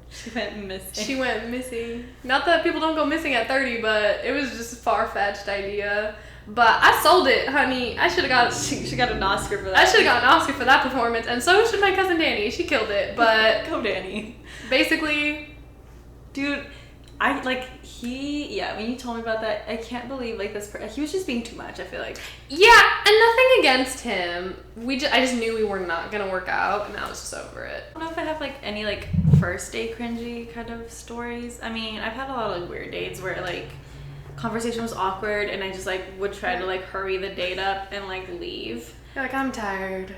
She went missing. She went missing. Not that people don't go missing at 30, but it was just a far-fetched idea. But I sold it, honey. I should have got... She got an Oscar for that. I should have got an Oscar for that performance, and so should my cousin Danny. She killed it, but... Go Danny. Basically... Dude, I, like, when you told me about that, I can't believe, like, he was just being too much, I feel like. Yeah, and nothing against him. I just knew we were not gonna work out, and I was just over it. I don't know if I have, like, any, like, first date cringy kind of stories. I mean, I've had a lot of, like, weird dates where, like, conversation was awkward, and I just, like, would try to, like, hurry the date up and, like, leave. You're like, I'm tired.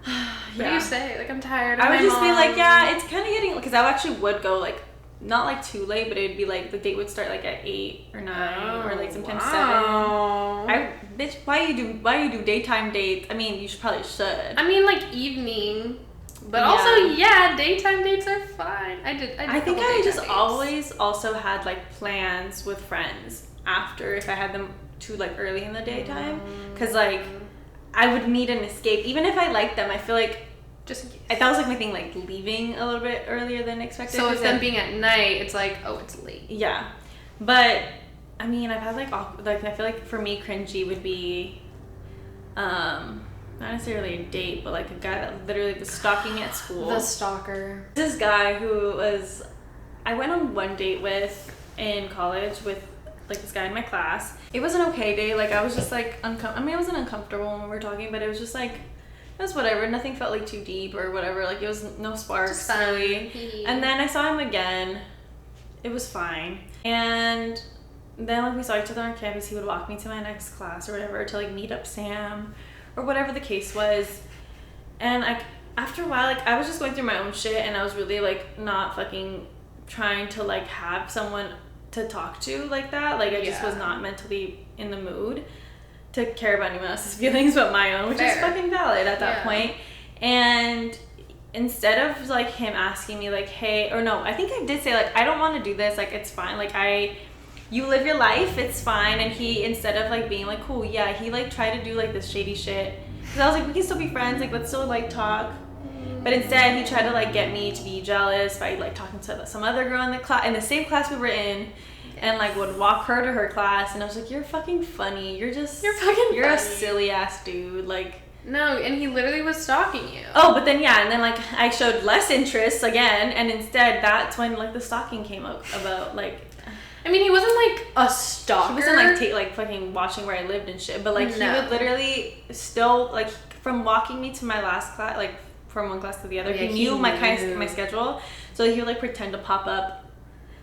Yeah. What do you say? Like, I'm tired of I would my just be mom. like, yeah, it's kind of getting, because I actually would go, like, not like too late, but it'd be like the date would start like at 8 or 9 or like sometimes 7. Bitch, why you do daytime dates? I mean, probably should. I mean, like evening, but Yeah. also daytime dates are fine. I think I just always also had like plans with friends after if I had them too like early in the daytime, because like I would need an escape even if I liked them. I feel like. Just in case. That was like my thing, like leaving a little bit earlier than expected. So with them being at night, it's like, oh, it's late. Yeah, but I mean, I've had like I feel like for me, cringy would be, not necessarily a date, but like a guy that literally was stalking me at school. The stalker. This guy I went on one date with in college with like this guy in my class. It was an okay date. Like I was just like I mean, I wasn't uncomfortable when we were talking, but it was just like. It was whatever. Nothing felt like too deep or whatever. Like it was no sparks really. And then I saw him again. It was fine. And then like we saw each other on campus. He would walk me to my next class or whatever to like meet up Sam or whatever the case was. And after a while, like I was just going through my own shit and I was really like not fucking trying to like have someone to talk to like that. Like I just was not mentally in the mood to care about anyone else's feelings but my own, which is fucking valid at that point. And instead of like him asking me like, hey, or no, I think I did say like, I don't want to do this, like it's fine, like you live your life, it's fine. And he, instead of like being like, cool, yeah, he like tried to do like this shady shit, because I was like, we can still be friends, like let's still like talk. But instead he tried to like get me to be jealous by like talking to some other girl in the same class we were in. And like would walk her to her class, and I was like, "You're fucking funny. You're a silly ass dude." Like no, and he literally was stalking you. Oh, but then and then like I showed less interest again, and instead that's when like the stalking came up about like. I mean, he wasn't like a stalker. He wasn't like fucking watching where I lived and shit, but like he would literally still like from walking me to my last class, like from one class to the other. He knew my schedule, so he would like pretend to pop up.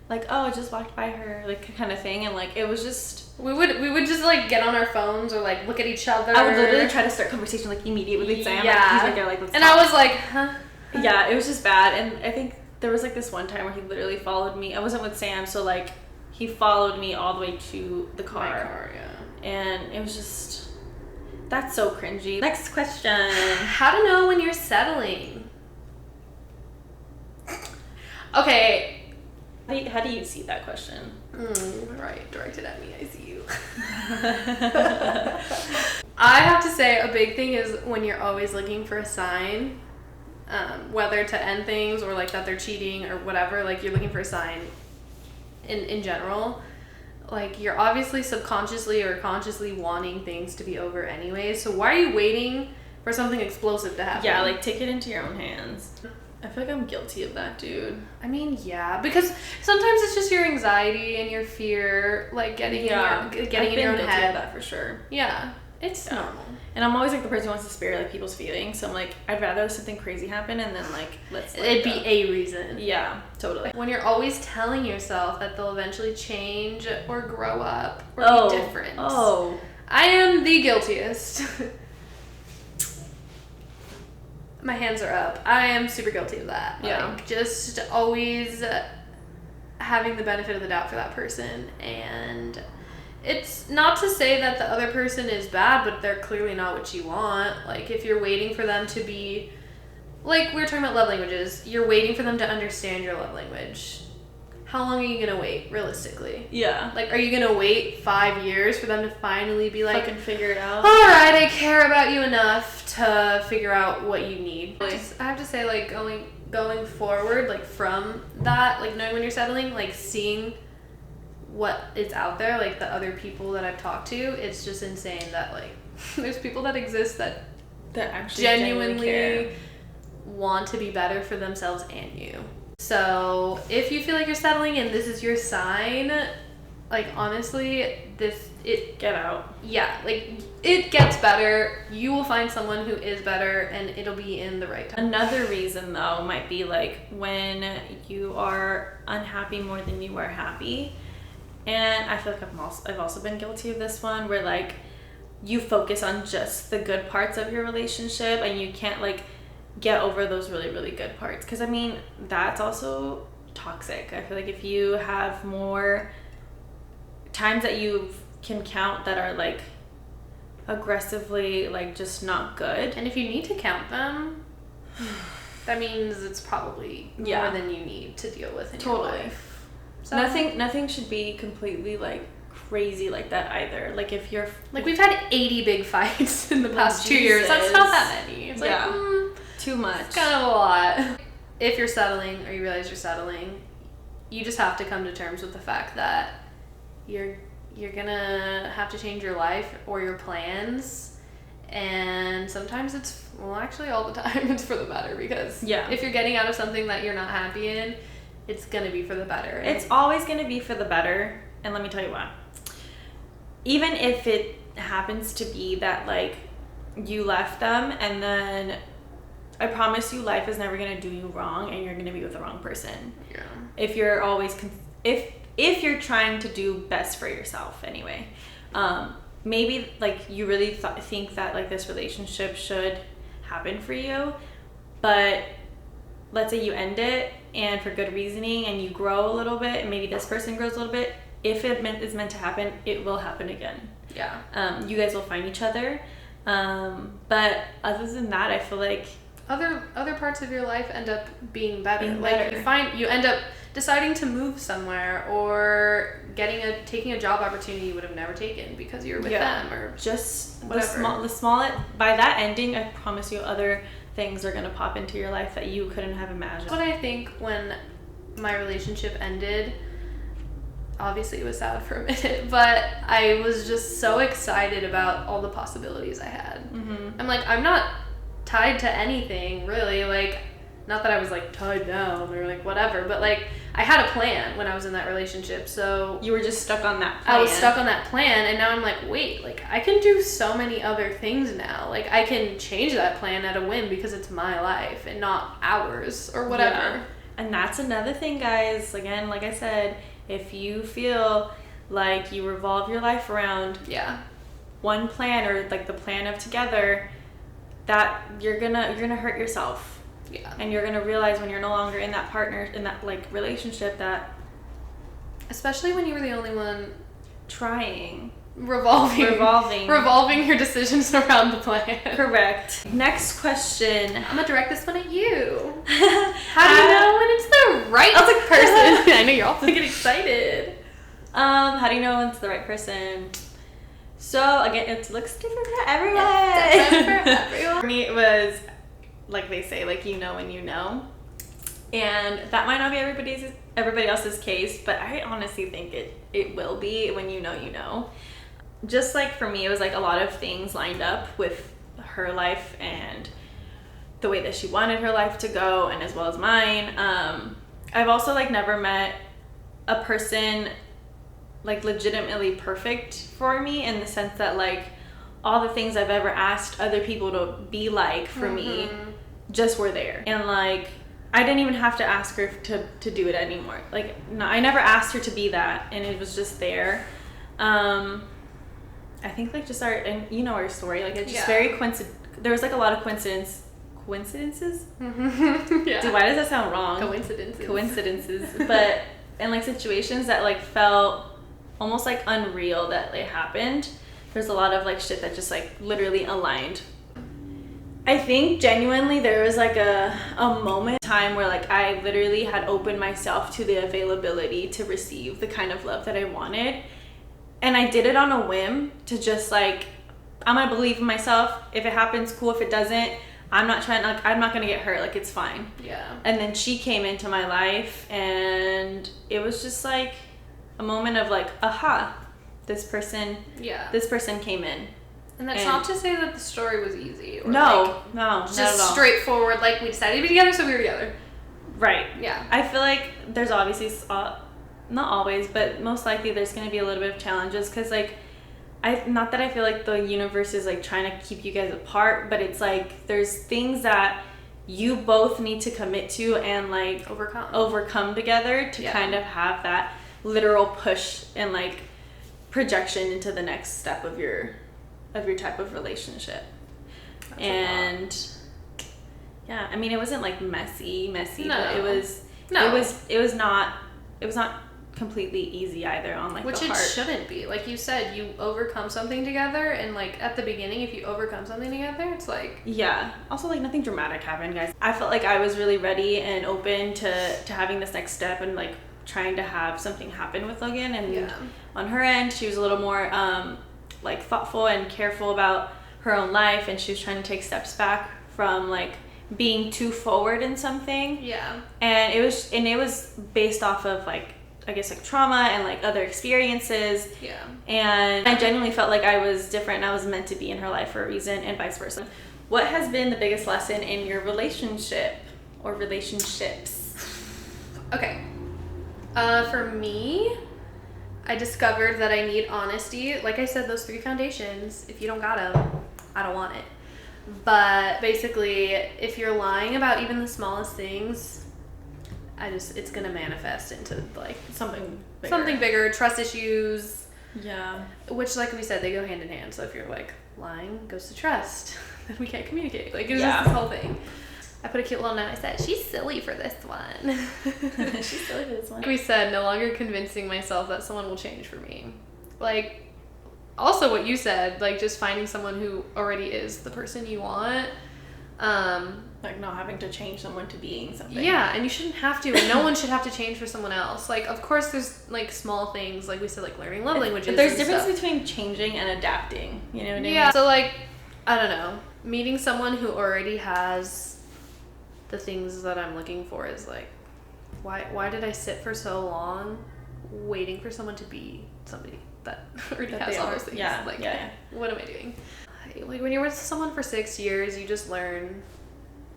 Like, oh, I just walked by her, like, kind of thing. And, like, it was just... We would just, like, get on our phones or, like, look at each other. I would literally try to start conversation, like, immediately with Sam. Yeah. Like, he's right there, like, let's and talk. I was like, huh? Yeah, it was just bad. And I think there was, like, this one time where he literally followed me. I wasn't with Sam, so, like, he followed me all the way to the car. My car, yeah. And it was just... That's so cringy. Next question. How to know when you're settling? Okay... How do you see that question? Right, directed at me, I see you. I have to say a big thing is when you're always looking for a sign, whether to end things or like that they're cheating or whatever, like you're looking for a sign in general. Like you're obviously subconsciously or consciously wanting things to be over anyway, so why are you waiting for something explosive to happen? Yeah, like take it into your own hands. I feel like I'm guilty of that, dude. I mean, yeah, because sometimes it's just your anxiety and your fear, like getting in your own head. Of that for sure. Yeah, it's normal. And I'm always like the person who wants to spare like people's feelings. So I'm like, I'd rather something crazy happen and then like it'd be a reason. Yeah, totally. When you're always telling yourself that they'll eventually change or grow up or be different. Oh, I am the guiltiest. My hands are up. I am super guilty of that. Yeah. Like, just always having the benefit of the doubt for that person. And it's not to say that the other person is bad, but they're clearly not what you want. Like, if you're waiting for them to be, like, we were talking about love languages, you're waiting for them to understand your love language. How long are you going to wait, realistically? Yeah. Like, are you going to wait 5 years for them to finally be like, fucking figure it out? all right, I care about you enough to figure out what you need. I have to say, like, going forward, like, from that, like, knowing when you're settling, like, seeing what is out there, like, the other people that I've talked to, it's just insane that, like, there's people that exist that actually genuinely care. Want to be better for themselves and you. So if you feel like you're settling and this is your sign, like, honestly, get out. Yeah, like, it gets better. You will find someone who is better, and it'll be in the right time. Another reason, though, might be, like, when you are unhappy more than you are happy. And I feel like I've also been guilty of this one, where, like, you focus on just the good parts of your relationship, and you can't, like, get over those really, really good parts. Because, I mean, that's also toxic. I feel like if you have more times that you can count that are, like, aggressively, like, just not good. And if you need to count them, that means it's probably more than you need to deal with in your life. So Nothing should be completely, like, crazy like that either. Like, if you're... Like, we've had 80 big fights in the past 2 years. That's not that many. It's like, too much. It's kind of a lot. If you're settling, or you realize you're settling, you just have to come to terms with the fact that you're gonna have to change your life or your plans, and sometimes actually all the time it's for the better, because if you're getting out of something that you're not happy in, it's gonna be for the better. It's always gonna be for the better. And let me tell you what, even if it happens to be that, like, you left them, and then I promise you, life is never gonna do you wrong, and you're gonna be with the wrong person. Yeah. If you're always if you're trying to do best for yourself, anyway. Maybe, like, you really think that, like, this relationship should happen for you, but let's say you end it, and for good reasoning, and you grow a little bit, and maybe this person grows a little bit. If it is meant to happen, it will happen again. Yeah. You guys will find each other. But other than that, I feel like other parts of your life end up being better. You end up deciding to move somewhere, or taking a job opportunity you would have never taken because you're with them, or just whatever. the small by that ending, I promise you other things are going to pop into your life that you couldn't have imagined. What I think when my relationship ended, obviously it was sad for a minute, but I was just so excited about all the possibilities I had. Mm-hmm. I'm like, I'm not tied to anything, really. Like, not that I was, like, tied down or, like, whatever, but, like, I had a plan when I was in that relationship, so... You were just stuck on that plan. I was stuck on that plan, and now I'm like, wait, like, I can do so many other things now. Like, I can change that plan at a whim because it's my life and not ours or whatever. Yeah. And that's another thing, guys. Again, like I said, if you feel like you revolve your life around one plan, or, like, the plan of together, that you're gonna hurt yourself. Yeah. And you're gonna realize when you're no longer in that like, relationship, that, especially when you were the only one trying, revolving your decisions around the plan. Correct. Next question. I'm gonna direct this one at you. How do you know when it's the right person? I know you're all getting excited. How do you know when it's the right person? So, again, it looks different for everyone. It's different for everyone. For me, it was, like they say, like, you know when you know. And that might not be everybody else's case, but I honestly think it will be when you know you know. Just like for me, it was like a lot of things lined up with her life and the way that she wanted her life to go, and as well as mine. I've also, like, never met a person, like, legitimately perfect for me, in the sense that, like, all the things I've ever asked other people to be like for me just were there. And, like, I didn't even have to ask her to do it anymore. Like, no, I never asked her to be that, and it was just there. I think, like, just and you know our story, like, it's just very there was, like, a lot of coincidences. Yeah. Dude, why does that sound wrong? Coincidences. But in like situations that like felt almost like unreal that like happened, there's a lot of like shit that just like literally aligned. I think genuinely there was like a moment time where like I literally had opened myself to the availability to receive the kind of love that I wanted. And I did it on a whim to just like, I'm gonna believe in myself. If it happens, cool. If it doesn't, I'm not gonna get hurt. Like, it's fine. Yeah. And then she came into my life, and it was just like a moment of like, aha, this person came in. And that's not to say that the story was easy. Or no, just not at all. straightforward. Like, we decided to be together, so we were together. Right. Yeah. I feel like there's obviously, not always, but most likely there's going to be a little bit of challenges because, like, not that I feel like the universe is, like, trying to keep you guys apart, but it's, like, there's things that you both need to commit to and, like, overcome together to kind of have that literal push and, like, projection into the next step of your type of relationship. That's and yeah, I mean, it wasn't like messy, no. but it was not completely easy either on like which the heart. It shouldn't be. Like you said, you overcome something together, and like at the beginning, if you overcome something together, it's like, yeah. Also, like, nothing dramatic happened, guys. I felt like I was really ready and open to having this next step and like trying to have something happen with Logan. And on her end, she was a little more like thoughtful and careful about her own life, and she was trying to take steps back from like being too forward in something. Yeah. And it was based off of like, I guess, like trauma and like other experiences. Yeah. And I genuinely felt like I was different and I was meant to be in her life for a reason, and vice versa. What has been the biggest lesson in your relationship or relationships? Okay. For me, I discovered that I need honesty. Like I said, those 3 foundations, if you don't got them, I don't want it. But basically, if you're lying about even the smallest things, it's going to manifest into like Something bigger, trust issues. Yeah. Which, like we said, they go hand in hand. So if you're like lying goes to trust, then we can't communicate. Like, it's just this whole thing. I put a cute little note. I said, she's silly for this one. She's silly for this one. Like we said, no longer convincing myself that someone will change for me. Like, also what you said, like just finding someone who already is the person you want. Like not having to change someone to being something. Yeah, and you shouldn't have to, and no one should have to change for someone else. Like, of course, there's like small things, like we said, like learning love languages. But there's a difference between changing and adapting. You know what I mean? Yeah. So like, I don't know, meeting someone who already has the things that I'm looking for is like, why did I sit for so long waiting for someone to be somebody that already has all those things? Yeah. Like, yeah. What am I doing? Like when you're with someone for 6 years, you just learn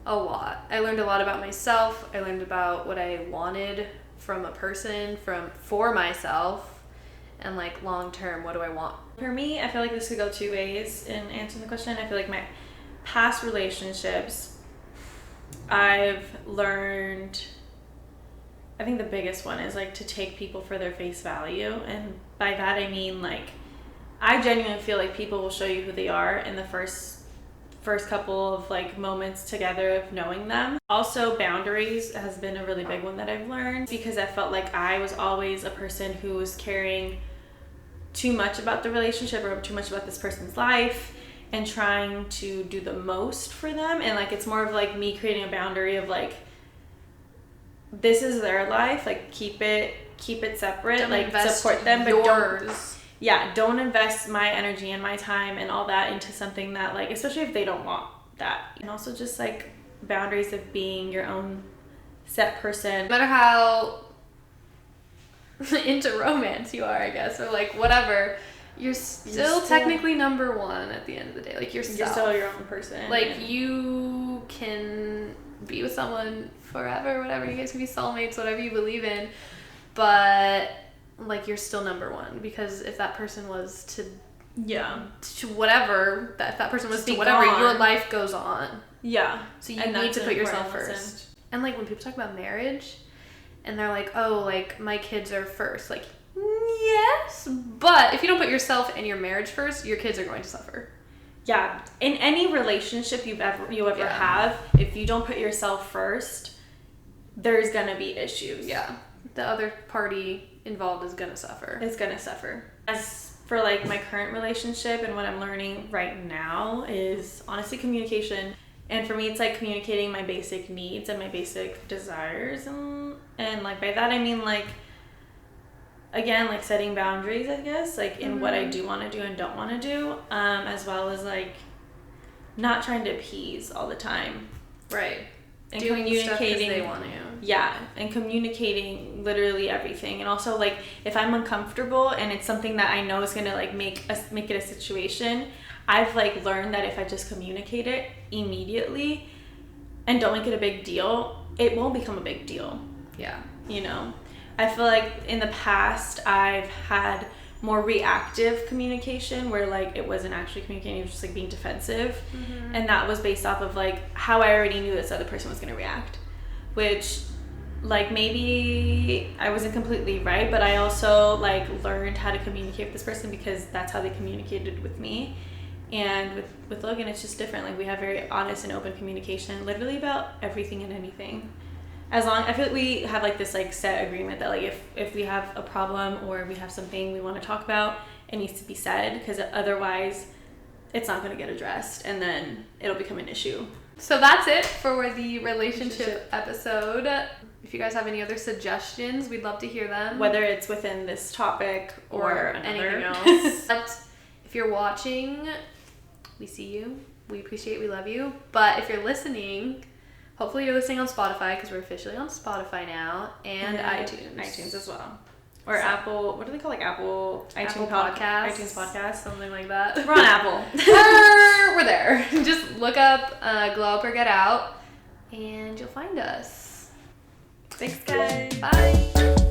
a lot. I learned a lot about myself. I learned about what I wanted from a person, for myself, and like long term, what do I want? For me, I feel like this could go 2 ways in answering the question. I feel like my past relationships, I've learned, I think the biggest one is like to take people for their face value. And by that I mean like, I genuinely feel like people will show you who they are in the first couple of like moments together of knowing them. Also, boundaries has been a really big one that I've learned, because I felt like I was always a person who was caring too much about the relationship or too much about this person's life and trying to do the most for them. And like, it's more of like me creating a boundary of like, this is their life, like keep it separate, don't like support them, but yours. don't invest my energy and my time and all that into something that like, especially if they don't want that. And also just like boundaries of being your own set person. No matter how into romance you are, I guess, or like whatever, you're still technically number one at the end of the day. Like you're still your own person. Like you can be with someone forever, whatever. You guys can be soulmates, whatever you believe in. But like you're still number one, because if that person was to whatever, if that person was to whatever, your life goes on. Yeah. So you need to put yourself first. And like when people talk about marriage and they're like, oh, like my kids are first, like yes, but if you don't put yourself and your marriage first, your kids are going to suffer. yeah, in any relationship you ever have, if you don't put yourself first, there's gonna be issues. Yeah. The other party involved is gonna suffer. It's gonna suffer. As for like my current relationship and what I'm learning right now is honestly communication. And for me, it's like communicating my basic needs and my basic desires. And like by that, I mean like, again, like setting boundaries, I guess, like in what I do want to do and don't want to do, as well as like not trying to appease all the time. Right. And doing communicating, stuff 'cause they want to. Yeah, and communicating literally everything. And also like if I'm uncomfortable and it's something that I know is gonna like make it a situation, I've like learned that if I just communicate it immediately and don't make it a big deal, it won't become a big deal. Yeah. You know, I feel like in the past I've had more reactive communication where like it wasn't actually communicating, it was just like being defensive. And that was based off of like how I already knew this other person was going to react, which like maybe I wasn't completely right, but I also like learned how to communicate with this person because that's how they communicated with me. And with Logan, it's just different. Like we have very honest and open communication literally about everything and anything. As long, I feel like we have like this like set agreement that like if we have a problem or we have something we want to talk about, it needs to be said, because otherwise it's not going to get addressed and then it'll become an issue. So that's it for the relationship episode. If you guys have any other suggestions, we'd love to hear them. Whether it's within this topic or anything else. But if you're watching, we see you. We appreciate, we love you. But if you're listening, hopefully you're listening on Spotify, because we're officially on Spotify now, and iTunes. iTunes as well. Or so, Apple, what do they call like Apple Podcasts? iTunes Podcasts. Something like that. We're on Apple. We're there. Just look up Glow Up or Get Out, and you'll find us. Thanks, guys. Bye.